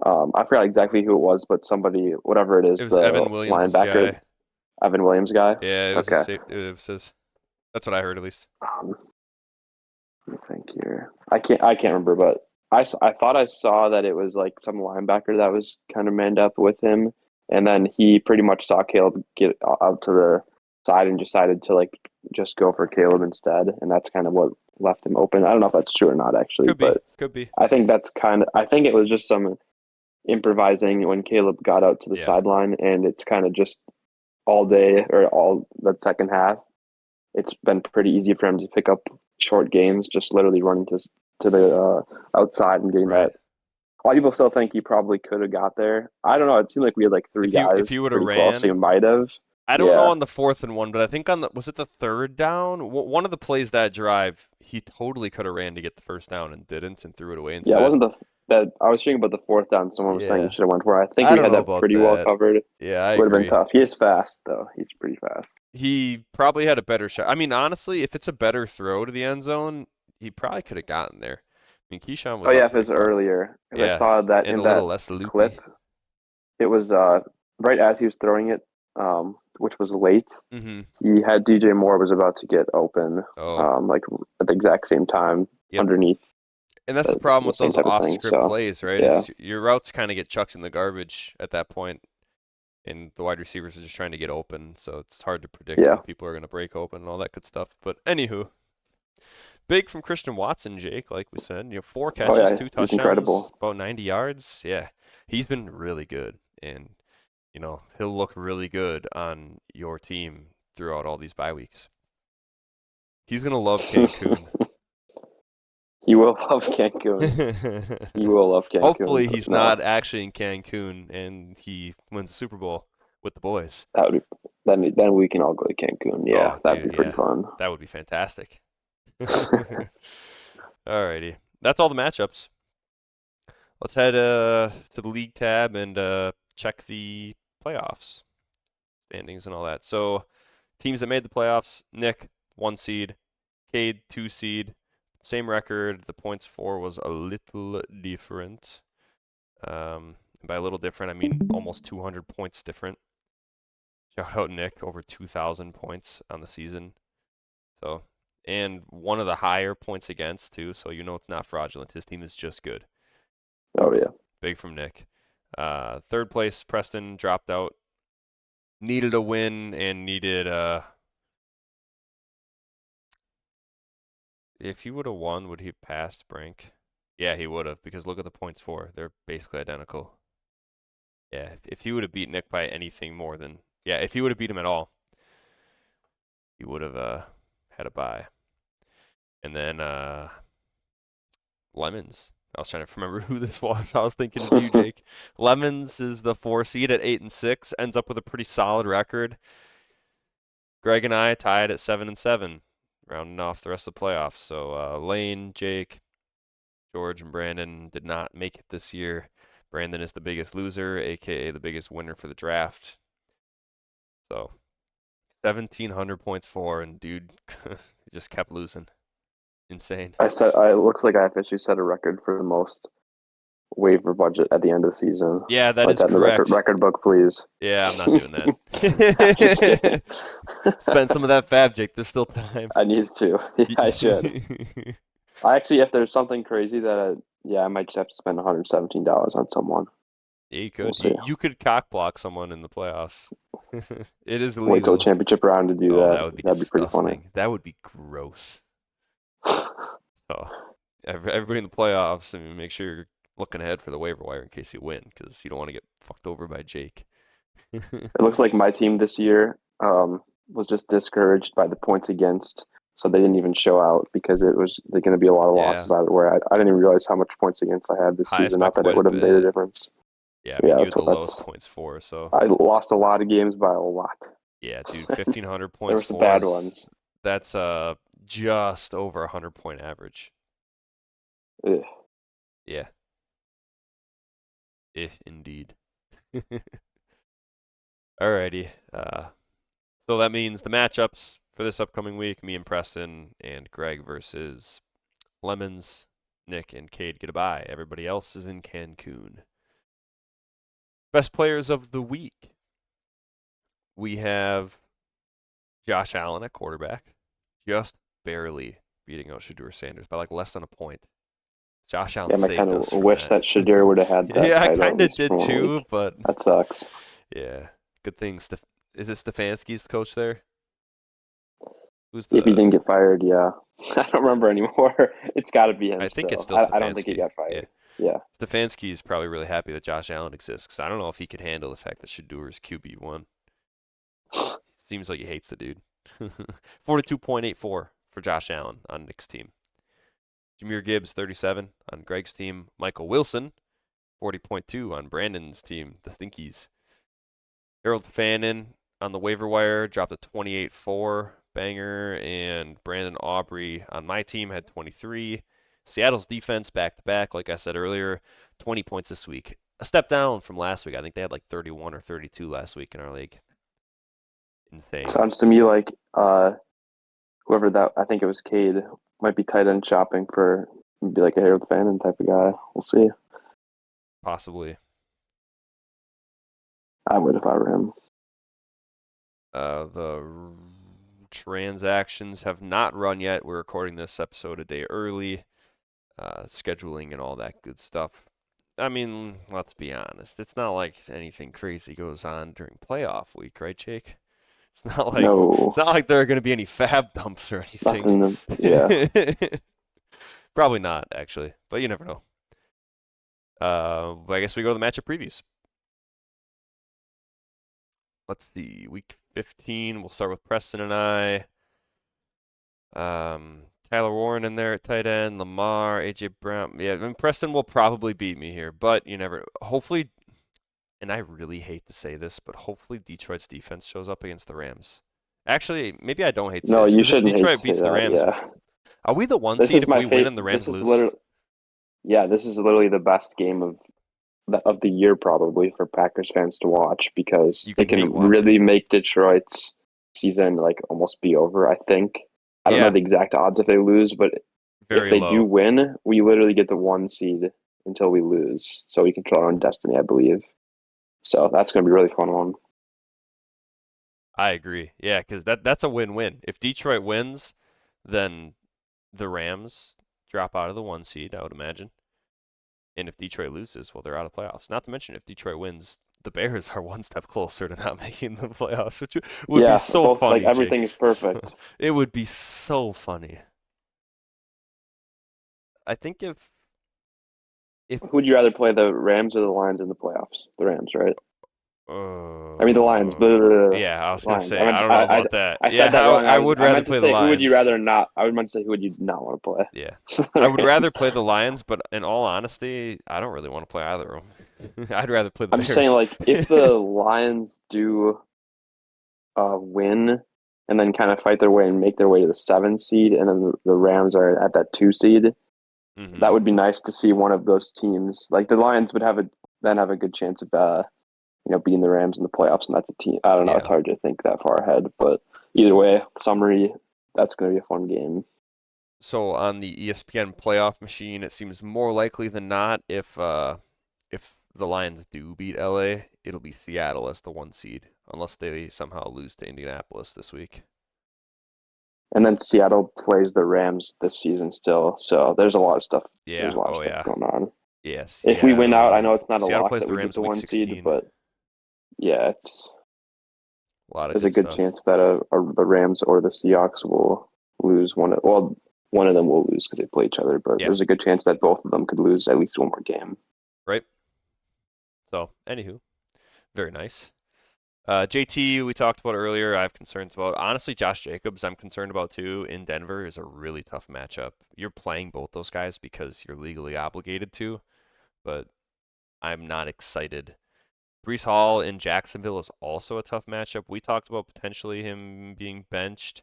I forgot exactly who it was, but somebody, whatever it is, it was the Evan Williams' linebacker, guy. Evan Williams guy. Yeah, Okay. It was his. That's what I heard at least. Let me think here. I can't remember, but I thought I saw that it was like some linebacker that was kind of manned up with him, and then he pretty much saw Caleb get out to the side and decided to like just go for Caleb instead, and that's kind of what left him open. I don't know if that's true or not actually, Could be. but Could be. I think I think it was just some improvising when Caleb got out to the Yeah. sideline, and it's kind of just all day or all that second half. It's been pretty easy for him to pick up short gains, just literally running to the outside and getting Right. that. A lot of people still think he probably could have got there. I don't know. It seemed like we had like three guys If he would have pretty close. He ran, might have. I don't know Yeah. on the 4th and 1, but I think was it the 3rd down? One of the plays that drive, he totally could have ran to get the first down and didn't, and threw it away instead. Yeah, it wasn't that I was thinking about the fourth down. Someone was saying Yeah. he should have went for it. I think I we don't had know that about pretty well that. covered. Yeah, I Would have agree. been tough. He is fast though. He's pretty fast. He probably had a better shot. I mean, honestly, if it's a better throw to the end zone, he probably could have gotten there. I mean, Keyshawn was Oh yeah, up if it's pretty far. earlier. If Yeah, I saw that and in a that little less loopy. clip, it was right as he was throwing it, which was late. Mm-hmm. He had DJ Moore was about to get open, Oh, like at the exact same time Yep. underneath. and that's the problem the with same those type of thing, off-script so, plays, right? yeah. Is your routes kind of get chucked in the garbage at that point, and the wide receivers are just trying to get open, so it's hard to predict Yeah. when people are going to break open and all that good stuff. But anywho, big from Christian Watson, Jake, like we said. 4 catches, yeah, 2 he's touchdowns, incredible. about 90 yards. Yeah, he's been really good, and he'll look really good on your team throughout all these bye weeks. He's gonna love Cancun. He will love Cancun. He will love Cancun. Hopefully, he's No, not actually in Cancun and he wins the Super Bowl with the boys. That would be, then we can all go to Cancun. Yeah, Oh, that'd dude, be pretty yeah. fun. That would be fantastic. Alrighty, that's all the matchups. Let's head to the league tab and check the playoffs standings and all that. So, teams that made the playoffs: Nick, 1 seed; Cade, 2 seed. Same record. The points for was a little different. By a little different, I mean almost 200 points different. Shout out Nick, over 2,000 points on the season. So, and one of the higher points against too. So it's not fraudulent. His team is just good. Oh yeah. Big from Nick. 3rd place, Preston dropped out. Needed a win and needed if he would have won, would he have passed Brink? Yeah, he would have, because look at the points for. They're basically identical. Yeah, if he would have beat Nick by anything more than if he would have beat him at all, he would have had a bye. And then Lemons. I was trying to remember who this was. I was thinking of you, Jake. Lemons is the 4 seed at 8-6, ends up with a pretty solid record. Greg and I tied at 7-7, rounding off the rest of the playoffs. So Lane, Jake, George, and Brandon did not make it this year. Brandon is the biggest loser, aka the biggest winner for the draft. So 1,700 points for, and dude just kept losing. Insane. It looks like I officially set a record for the most waiver budget at the end of the season. Yeah, that Put is that in the correct. record book, please. Yeah, I'm not doing that. Spend some of that fab, Jake. There's still time. I need to. Yeah, I should. Actually, if there's something crazy that I might just have to spend $117 on someone. Yeah, you could. We'll see. You could cock block someone in the playoffs. It is illegal. Wait till the championship round to do that. That would be That'd disgusting. be pretty funny. That would be gross. So, everybody in the playoffs, I mean, make sure you're looking ahead for the waiver wire in case you win, because you don't want to get fucked over by Jake. It looks like my team this year was just discouraged by the points against, so they didn't even show out because it was going to be a lot of losses either way. I didn't even realize how much points against I had this Highest season. by Not that quite it would a have made a bit. difference. Yeah, I mean, you had the that's- lowest points for, so. I lost a lot of games by a lot. Yeah, dude, 1,500 There points were some for bad is- ones. That's just over 100-point average. Ugh. Yeah. Indeed. Alrighty. So that means the matchups for this upcoming week: me and Preston and Greg versus Lemons, Nick, and Cade get a bye. Everybody else is in Cancun. Best players of the week. We have Josh Allen at quarterback, just barely beating out Shadur Sanders by like less than a point. Josh Allen I saved kind us of from wish that Shadur would have had that. Yeah, I title at kind of least did for 1 too, week. but That sucks. Yeah. Good thing. Is it Stefanski's the coach there? Who's If he the? didn't get fired, yeah. I don't remember anymore. It's got to be I him think it's still. still I don't think he Stefanski. got Yeah. fired. Yeah. Stefanski is probably really happy that Josh Allen exists, 'cause I don't know if he could handle the fact that Shadur's QB1. Seems like he hates the dude. 42.84 for Josh Allen on Nick's team. Jahmyr Gibbs, 37 on Greg's team. Michael Wilson, 40.2 on Brandon's team, the Stinkies. Harold Fannin on the waiver wire dropped a 28-4 banger, and Brandon Aubrey on my team had 23. Seattle's defense back to back, like I said earlier, 20 points this week. A step down from last week. I think they had like 31 or 32 last week in our league. Insane. Sounds to me like whoever that, I think it was Cade, might be tight end shopping for be like a Harold Fannin type of guy. We'll see. Possibly. I would if I were him. The transactions have not run yet. We're recording this episode a day early. Scheduling and all that good stuff. I mean, let's be honest. It's not like anything crazy goes on during playoff week, right, Jake? It's not like No, it's not like there are going to be any fab dumps or anything. nothing. Yeah. Probably not, actually, but you never know. But I guess we go to the matchup previews. Let's see, week 15. We'll start with Preston and I. Tyler Warren in there at tight end, Lamar, AJ Brown. Yeah, I mean, Preston will probably beat me here, but you never. Hopefully, and I really hate to say this, but hopefully Detroit's defense shows up against the Rams. Actually, maybe I don't hate to say No, this, you 'cause if shouldn't hate Detroit to beats say the that. Rams, Yeah. are we the one This seed is if my we win favorite. and the Rams This is lose? literally. Yeah, this is literally the best game of the year probably for Packers fans to watch because You it can hate can watching. really make Detroit's season like almost be over. I think. I don't know Yeah. the exact odds if they lose, but Very if they low. do win, we literally get the 1 seed until we lose, so we control our own destiny, I believe. So that's going to be a really fun one. I agree. Yeah, because that's a win-win. If Detroit wins, then the Rams drop out of the 1 seed, I would imagine. And if Detroit loses, well, they're out of playoffs. Not to mention, if Detroit wins, the Bears are one step closer to not making the playoffs, which would Yeah, be so both funny. like everything Jake. is perfect. It would be so funny. I think if Who would you rather play, the Rams or the Lions in the playoffs? The Rams, right? I mean the Lions. Yeah, I was gonna Lions. say I don't know about that. I Yeah, said that wrong. I would rather meant to play the say who would you Lions. rather not? I would meant to say who would you not want to play? Yeah, I would rather play the Lions, but in all honesty, I don't really want to play either of them. I'd rather play the I'm Bears. just saying, like, if the Lions do win and then kind of fight their way and make their way to the 7 seed, and then the Rams are at that 2 seed, that would be nice to see one of those teams. Like the Lions would have a good chance of beating the Rams in the playoffs, and that's a team. I don't know. Yeah. It's hard to think that far ahead, but either way, summary, that's going to be a fun game. So on the ESPN playoff machine, it seems more likely than not if the Lions do beat LA, it'll be Seattle as the 1 seed, unless they somehow lose to Indianapolis this week. And then Seattle plays the Rams this season still, so there's a lot of stuff. Yeah. There's a lot of stuff going on. Yes. If we win out, I know it's not a Seattle lock plays that the we Rams get the week 1 16. seed, but yeah, it's There's a good chance that the Rams or the Seahawks will lose one of them will lose because they play each other, but there's a good chance that both of them could lose at least one more game. Right. So, anywho, very nice. JT, we talked about earlier, I have concerns about. Honestly, Josh Jacobs, I'm concerned about too. In Denver is a really tough matchup. You're playing both those guys because you're legally obligated to, but I'm not excited. Breece Hall in Jacksonville is also a tough matchup. We talked about potentially him being benched.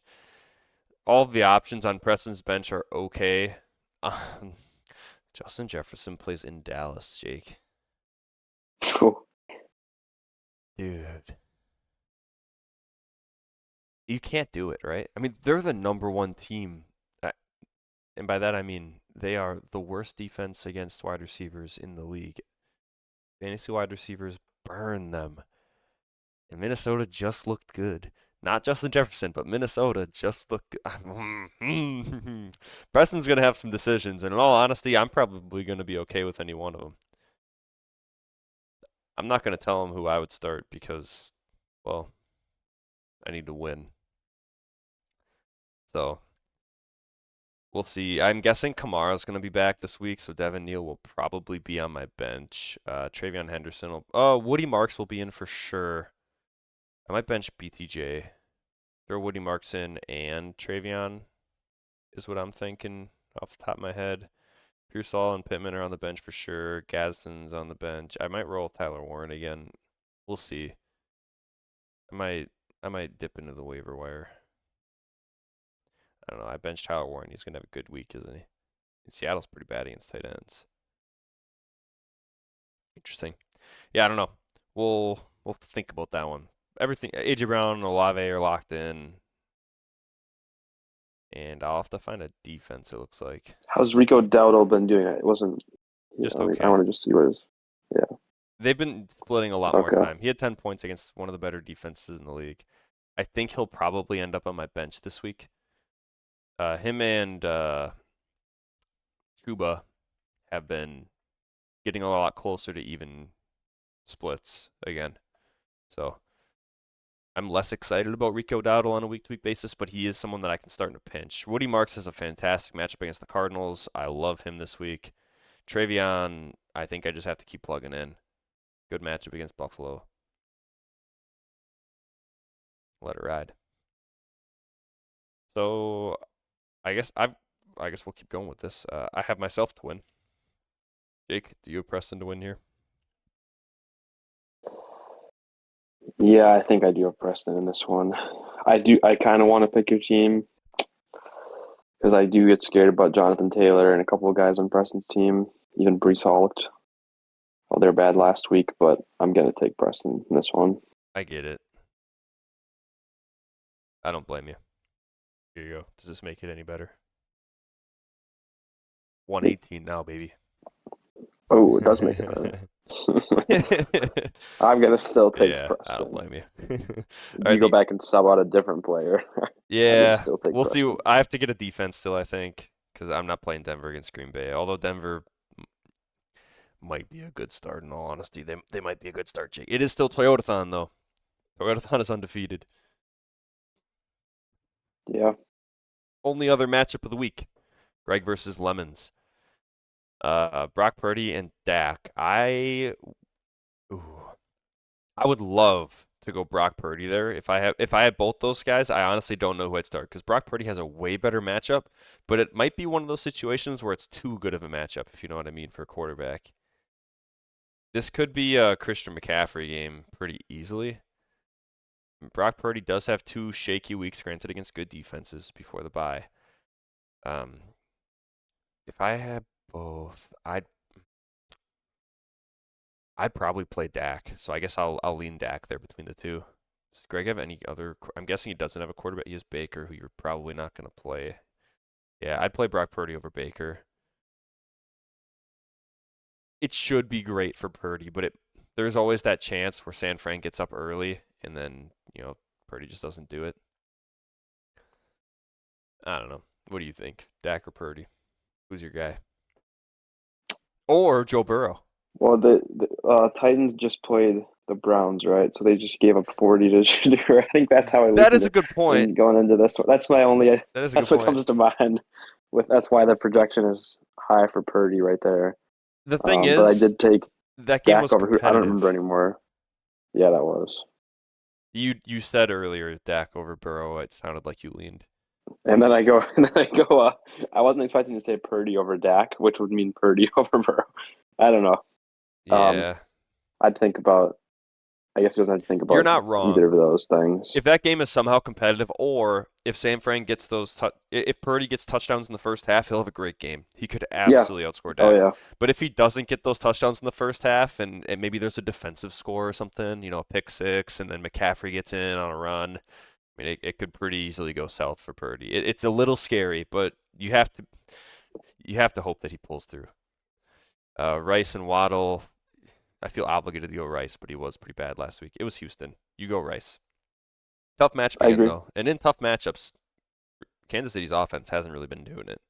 All of the options on Preston's bench are okay. Justin Jefferson plays in Dallas, Jake. Dude. You can't do it, right? I mean, they're the number 1 team. And by that, I mean they are the worst defense against wide receivers in the league. Fantasy wide receivers burn them. And Minnesota just looked good. Not Justin Jefferson, but Minnesota just looked good. Preston's going to have some decisions. And in all honesty, I'm probably going to be okay with any one of them. I'm not going to tell him who I would start because, well, I need to win. So we'll see. I'm guessing Kamara's going to be back this week, so Devin Neal will probably be on my bench. Travion Henderson will. Oh, Woody Marks will be in for sure. I might bench BTJ. Throw Woody Marks in and Travion is what I'm thinking off the top of my head. Pearsall and Pittman are on the bench for sure. Gadsden's on the bench. I might roll Tyler Warren again. We'll see. I might dip into the waiver wire. I don't know. I benched Tyler Warren. He's gonna have a good week, isn't he? And Seattle's pretty bad against tight ends. Interesting. Yeah, I don't know. We'll think about that one. Everything AJ Brown and Olave are locked in. And I'll have to find a defense, it looks like. How's Rico Dowdle been doing? It wasn't Just I mean, okay. I want to just see what his. Yeah. They've been splitting a lot more time. He had 10 points against one of the better defenses in the league. I think he'll probably end up on my bench this week. Him and Chuba have been getting a lot closer to even splits again. So I'm less excited about Rico Dowdle on a week-to-week basis, but he is someone that I can start in a pinch. Woody Marks has a fantastic matchup against the Cardinals. I love him this week. Travion, I think I just have to keep plugging in. Good matchup against Buffalo. Let it ride. So I guess we'll keep going with this. I have myself to win. Jake, do you have Preston to win here? Yeah, I think I do have Preston in this one. I kind of want to pick your team because I do get scared about Jonathan Taylor and a couple of guys on Preston's team. Even Breece Hall looked, well, they're bad last week, but I'm going to take Preston in this one. I get it. I don't blame you. Here you go. Does this make it any better? 118 now, baby. Oh, it does make it better. I'm going to still take Preston. I don't blame you. You go back and sub out a different player. Yeah, we'll see. I have to get a defense still, I think, because I'm not playing Denver against Green Bay. Although Denver might be a good start, in all honesty. They might be a good start, Jake. It is still Toyotathon, though. Toyotathon is undefeated. Yeah. Only other matchup of the week. Greg versus Lemons. Brock Purdy and Dak. I would love to go Brock Purdy there. If I had both those guys, I honestly don't know who I'd start because Brock Purdy has a way better matchup, but it might be one of those situations where it's too good of a matchup, if you know what I mean, for a quarterback. This could be a Christian McCaffrey game pretty easily. Brock Purdy does have 2 shaky weeks, granted, against good defenses before the bye. If I had both, I'd probably play Dak. So I guess I'll lean Dak there between the two. Does Greg have any other? I'm guessing he doesn't have a quarterback. He has Baker, who you're probably not going to play. Yeah, I'd play Brock Purdy over Baker. It should be great for Purdy, but there's always that chance where San Fran gets up early and then, Purdy just doesn't do it. I don't know. What do you think? Dak or Purdy? Who's your guy? Or Joe Burrow? Well, the Titans just played the Browns, right? So they just gave up 40 to Shedeur. I think that's how I. That is a good point. Going into this one, that's my only. That's what comes to mind. That's why the projection is high for Purdy right there. The thing is, but I did take that game Dak was over. I don't remember anymore. Yeah, that was. You said earlier Dak over Burrow. It sounded like you leaned. And then I go. I wasn't expecting to say Purdy over Dak, which would mean Purdy over Burrow. I don't know. Yeah. I'd think about. I guess he doesn't have to think about. You're not wrong. Either of those things. If that game is somehow competitive, or if San Fran gets if Purdy gets touchdowns in the first half, he'll have a great game. He could absolutely outscore Dak. Oh yeah. But if he doesn't get those touchdowns in the first half, and maybe there's a defensive score or something, a pick six, and then McCaffrey gets in on a run, I mean, it could pretty easily go south for Purdy. It's a little scary, but you have to hope that he pulls through. Rice and Waddle. I feel obligated to go Rice, but he was pretty bad last week. It was Houston. You go Rice. Tough matchup again, though. And in tough matchups, Kansas City's offense hasn't really been doing it.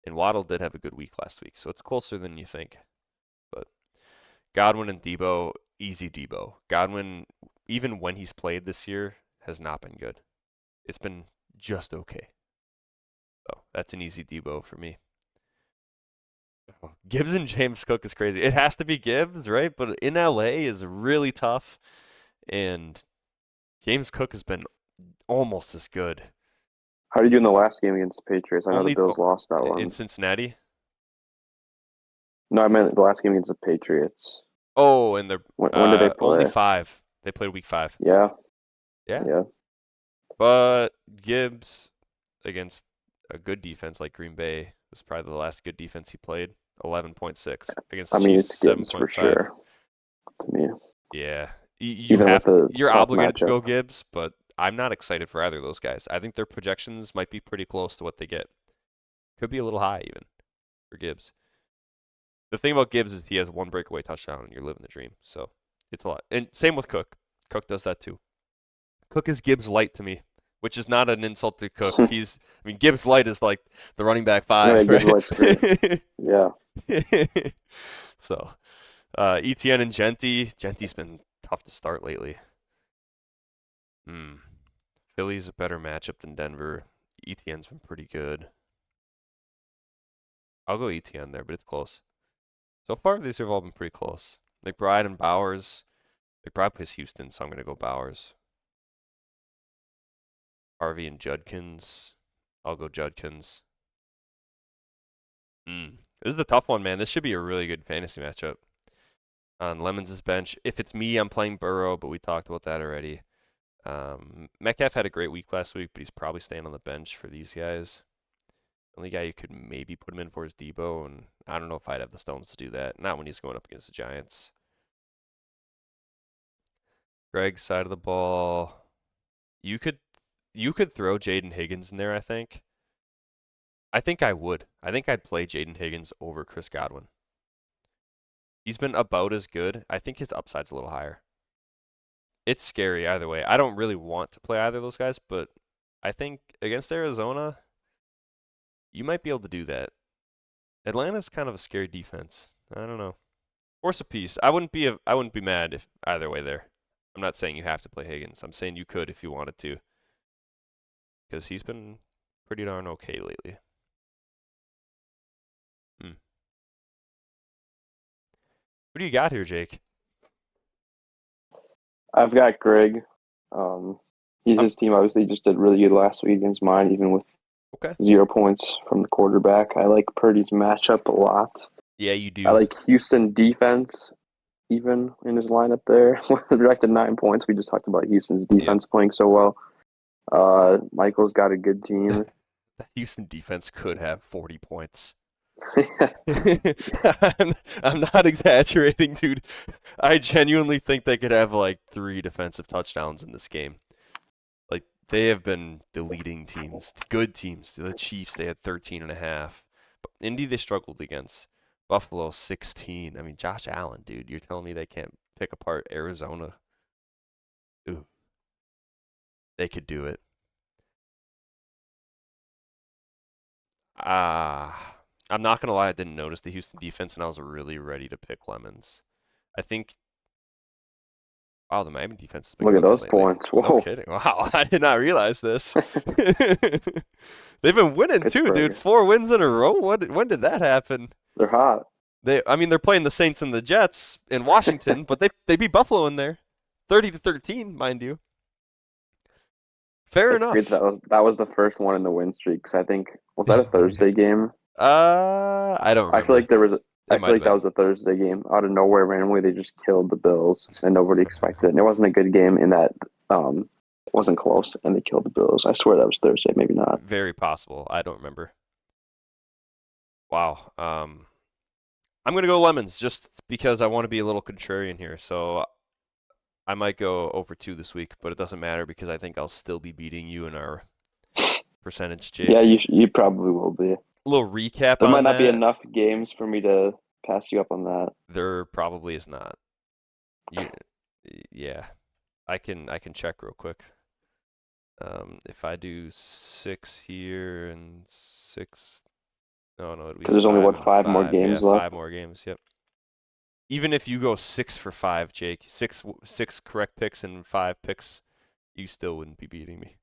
And Waddle did have a good week last week, so it's closer than you think. But Godwin and Debo, easy Debo. Godwin, even when he's played this year, has not been good. It's been just okay. So that's an easy Debo for me. Gibbs and James Cook is crazy. It has to be Gibbs, right? But in LA is really tough, and James Cook has been almost as good. How did you do in the last game against the Patriots? I know Only the Bills lost that one. in Cincinnati. No, I meant the last game against the Patriots. Oh, and they're When did they play? only 5. They played week 5. Yeah. Yeah. Yeah. But Gibbs against a good defense like Green Bay was probably the last good defense he played. 11.6 against the I mean, Chiefs. it's Gibbs 7.5 for sure. To me. Yeah, Even with the you're tough obligated to go matchup. Gibbs, but I'm not excited for either of those guys. I think their projections might be pretty close to what they get. Could be a little high even for Gibbs. The thing about Gibbs is he has one breakaway touchdown and you're living the dream. So it's a lot. And same with Cook. Cook does that too. Cook is Gibbs light to me, which is not an insult to Cook. Gibbs light is like the running back 5, Yeah, Gibbs right? Light's great. Yeah. So, ETN and Genty. Genty's been tough to start lately. Philly's a better matchup than Denver. ETN's been pretty good. I'll go ETN there, but it's close. So far, these have all been pretty close. McBride and Bowers. McBride plays Houston, so I'm going to go Bowers. Harvey and Judkins. I'll go Judkins. This is a tough one, man. This should be a really good fantasy matchup. On Lemons' bench. If it's me, I'm playing Burrow, but we talked about that already. Metcalf had a great week last week, but he's probably staying on the bench for these guys. The only guy you could maybe put him in for is Debo, and I don't know if I'd have the stones to do that. Not when he's going up against the Giants. Greg's side of the ball. You could throw Jaden Higgins in there, I think. I think I would. I think I'd play Jaden Higgins over Chris Godwin. He's been about as good. I think his upside's a little higher. It's scary either way. I don't really want to play either of those guys, but I think against Arizona, you might be able to do that. Atlanta's kind of a scary defense. I don't know. Horse apiece. I wouldn't be mad if either way there. I'm not saying you have to play Higgins. I'm saying you could if you wanted to. Because he's been pretty darn okay lately. What do you got here, Jake? I've got Greg. His team obviously just did really good last week against mine, even with 0 points from the quarterback. I like Purdy's matchup a lot. Yeah, you do. I like Houston defense, even in his lineup there. Directed 9 points. We just talked about Houston's defense playing so well. Michael's got a good team. The Houston defense could have 40 points. I'm not exaggerating, dude. I genuinely think they could have like 3 defensive touchdowns in this game. Like, they have been deleting teams, good teams. The Chiefs, they had 13.5. But Indy, they struggled against. Buffalo, 16. I mean, Josh Allen, dude. You're telling me they can't pick apart Arizona? Ooh. They could do it. I'm not going to lie, I didn't notice the Houston defense, and I was really ready to pick Lemons. I think... Wow, the Miami defense has been Look at those lately. points. Whoa. No kidding. Wow, I did not realize this. They've been winning too, dude. 4 wins in a row? When did that happen? They're hot. They're playing the Saints and the Jets in Washington, but they beat Buffalo in there. 30-13, mind you. Fair enough. Great that was the first one in the win streak, because I think, was that a Thursday game? I don't remember. I feel like that was a Thursday game. Out of nowhere, randomly, they just killed the Bills, and nobody expected it. And it wasn't a good game in that it wasn't close, and they killed the Bills. I swear that was Thursday, maybe not. Very possible. I don't remember. Wow. I'm going to go Lemons just because I want to be a little contrarian here. So I might go over 2 this week, but it doesn't matter because I think I'll still be beating you in our percentage, Jake. Yeah, you probably will be. A little recap there on might not that. be enough games for me to pass you up on that. There probably is not. Yeah. I can check real quick. If I do 6 here and 6... No, it'd be because there's only 5 more games left. 5 more games, yep. Even if you go 6 for 5, Jake, six correct picks and 5 picks, you still wouldn't be beating me.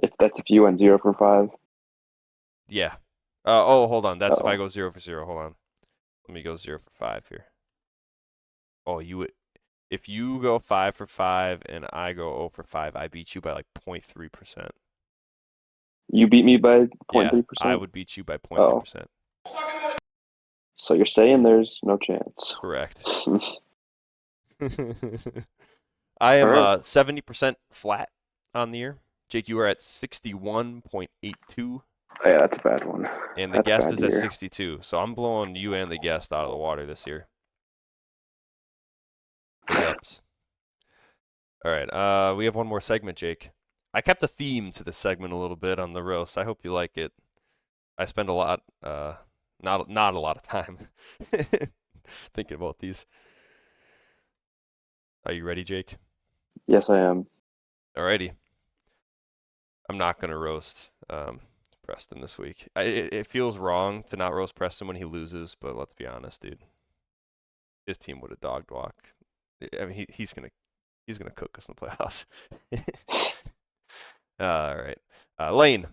If you went 0 for 5. Yeah. Hold on. That's if I Uh-oh. go 0 for 0. Hold on. Let me go 0 for 5 here. Oh, you would. If you go 5 for 5 and I go 0 for 5, I beat you by like 0.3%. You beat me by Yeah, 0.3%? I would beat you by Oh. 0.3%. So you're saying there's no chance. Correct. I am Alright. 70% flat on the year. Jake, you are at 61.82, Oh, yeah, that's a bad one. and the That's a guest bad is at year. 62. So I'm blowing you and the guest out of the water this year. Big ups. All right, we have one more segment, Jake. I kept a theme to this segment a little bit on the roast. I hope you like it. I spend a lot, not a lot of time thinking about these. Are you ready, Jake? Yes, I am. Alrighty. I'm not gonna roast Preston this week. It feels wrong to not roast Preston when he loses, but let's be honest, dude. His team would have dogged walk. I mean, he's gonna cook us in the playoffs. All right, Lane.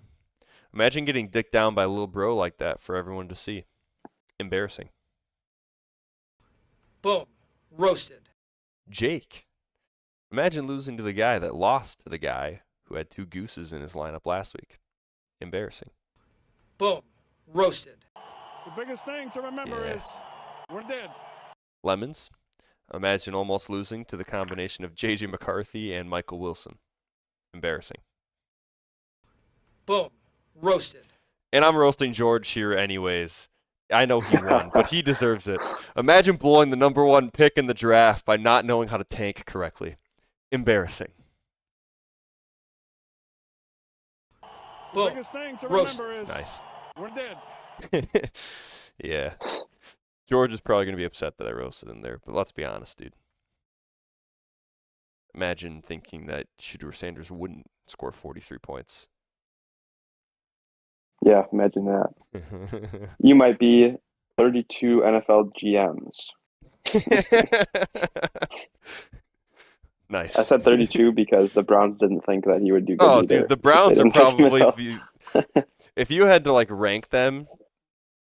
Imagine getting dicked down by a little bro like that for everyone to see. Embarrassing. Boom. Roasted. Jake. Imagine losing to the guy that lost to the guy who had 2 gooses in his lineup last week. Embarrassing. Boom. Roasted. The biggest thing to remember is we're dead. Lemons. Imagine almost losing to the combination of J.J. McCarthy and Michael Wilson. Embarrassing. Boom. Roasted. And I'm roasting George here anyways. I know he won, but he deserves it. Imagine blowing the number 1 pick in the draft by not knowing how to tank correctly. Embarrassing. The Boom. biggest thing to Roasted. remember is Nice. we're dead. Yeah. George is probably going to be upset that I roasted him there, but let's be honest, dude. Imagine thinking that Shedeur Sanders wouldn't score 43 points. Yeah, imagine that. You might be 32 NFL GMs. Nice. I said 32 because the Browns didn't think that he would do good Oh, either. dude, the Browns They are didn't pick him probably enough. if you had to like rank them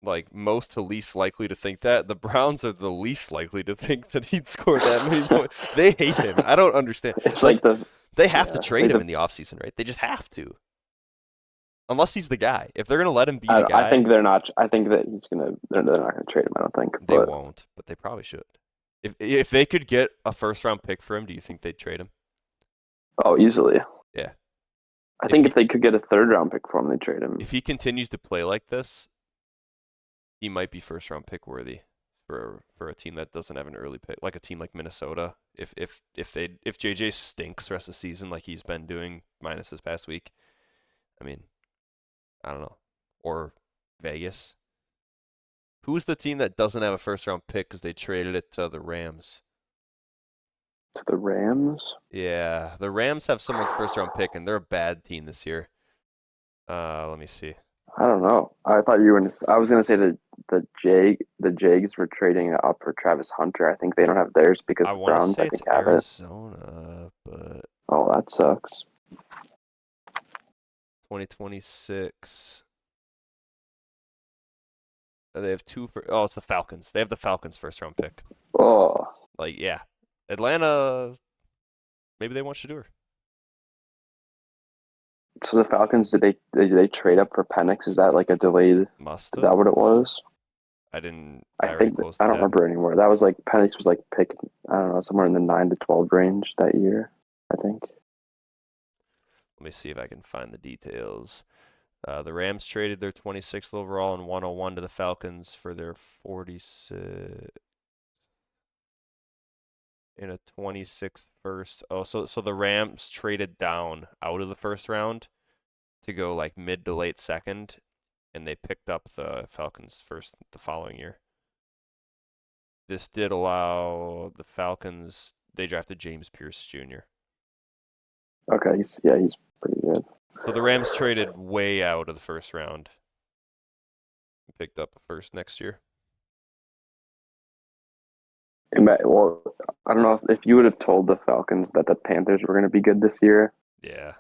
like most to least likely to think that, the Browns are the least likely to think that he'd score that many points. They hate him. I don't understand. It's like they have to yeah, trade like him the- in the offseason, right? They just have to. Unless he's the guy. If they're going to let him be the guy, I think they're not. I think that they're not going to trade him. I don't think. they But won't, but they probably should. If they could get a first-round pick for him, do you think they'd trade him? oh, easily. Yeah. I think if they could get a 3rd-round pick for him, they'd trade him. If he continues to play like this, he might be first-round pick worthy for a team that doesn't have an early pick, like a team like Minnesota. If JJ stinks the rest of the season like he's been doing minus this past week, I mean, I don't know. Or Vegas. Who's the team that doesn't have a first-round pick because they traded it to the Rams? To the Rams? Yeah, the Rams have someone's first-round pick, and they're a bad team this year. Let me see. I don't know. I thought you were. I was going to say that the Jags were trading up for Travis Hunter. I think they don't have theirs because I the want to Browns, say I it's think, have it. Arizona, but Oh, that sucks. 2026. They have 2 for. Oh, it's the Falcons. They have the Falcons first-round pick. Oh, Like, yeah, Atlanta. Maybe they want Shedeur. so the Falcons did they trade up for Penix? Is that like a delayed? Must Is that have. what it was? I didn't. I already think closed I the don't tab. remember anymore. That was like Penix was like pick. I don't know, somewhere in the 9 to 12 range that year. I think. Let me see if I can find the details. The Rams traded their 26th overall and 101 to the Falcons for their 46 in a 26th first. Oh, so the Rams traded down out of the first round to go like mid to late second, and they picked up the Falcons first the following year. This did allow the Falcons. They drafted James Pierce Jr. Okay, he's pretty good. So the Rams traded way out of the first round and picked up a first next year. Well, I don't know if you would have told the Falcons that the Panthers were going to be good this year, Yeah.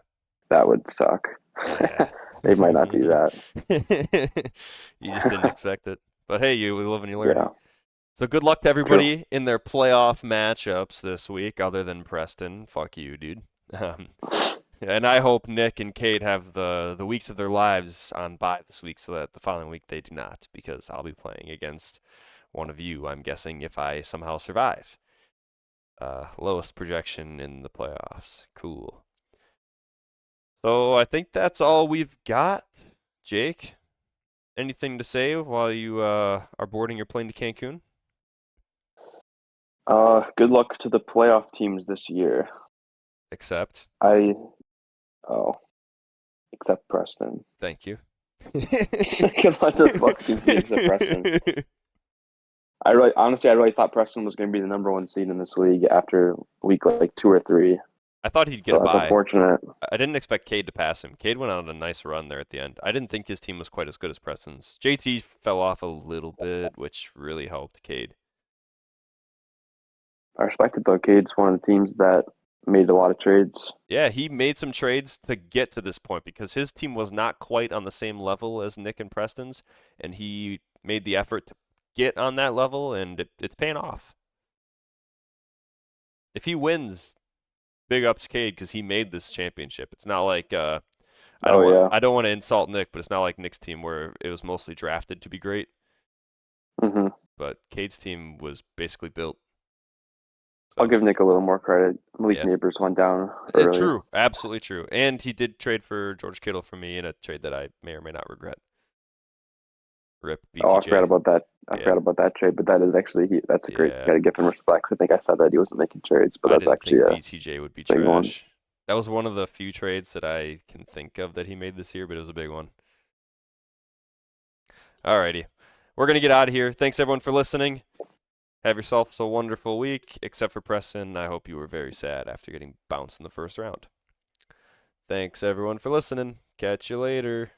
that would suck. Yeah. They might not do that. You just didn't expect it. But hey, you live and you learn. Yeah. So good luck to everybody in their playoff matchups this week, other than Preston. Fuck you, dude. And I hope Nick and Kate have the weeks of their lives on bye this week so that the following week they do not, because I'll be playing against one of you, I'm guessing, if I somehow survive. Lowest projection in the playoffs. Cool. So I think that's all we've got. Jake, anything to say while you are boarding your plane to Cancun? Good luck to the playoff teams this year. Except Except Preston. Thank you. Good luck to the fuck teams except Preston. I really thought Preston was going to be the number 1 seed in this league after week like 2 or 3. I thought he'd get So a that's bye. unfortunate. I didn't expect Cade to pass him. Cade went on a nice run there at the end. I didn't think his team was quite as good as Preston's. JT fell off a little bit, which really helped Cade. I respect it though. Cade's one of the teams that made a lot of trades. Yeah, he made some trades to get to this point because his team was not quite on the same level as Nick and Preston's, and he made the effort to get on that level, and it's paying off. If he wins, big ups Cade because he made this championship. It's not like I don't want to insult Nick, but it's not like Nick's team where it was mostly drafted to be great. Mm-hmm. But Cade's team was basically built. So, I'll give Nick a little more credit. Malik Neighbors went down early. True, absolutely true. And he did trade for George Kittle for me in a trade that I may or may not regret. Rip BTJ. Oh, I forgot about that. I forgot about that trade, but that is actually that's a great. You gotta give him respect. I think I said that he wasn't making trades, but that's actually BTJ would be trash. One. That was one of the few trades that I can think of that he made this year, but it was a big one. Alrighty, we're gonna get out of here. Thanks everyone for listening. Have yourself a wonderful week, except for Preston. I hope you were very sad after getting bounced in the first round. Thanks everyone for listening. Catch you later.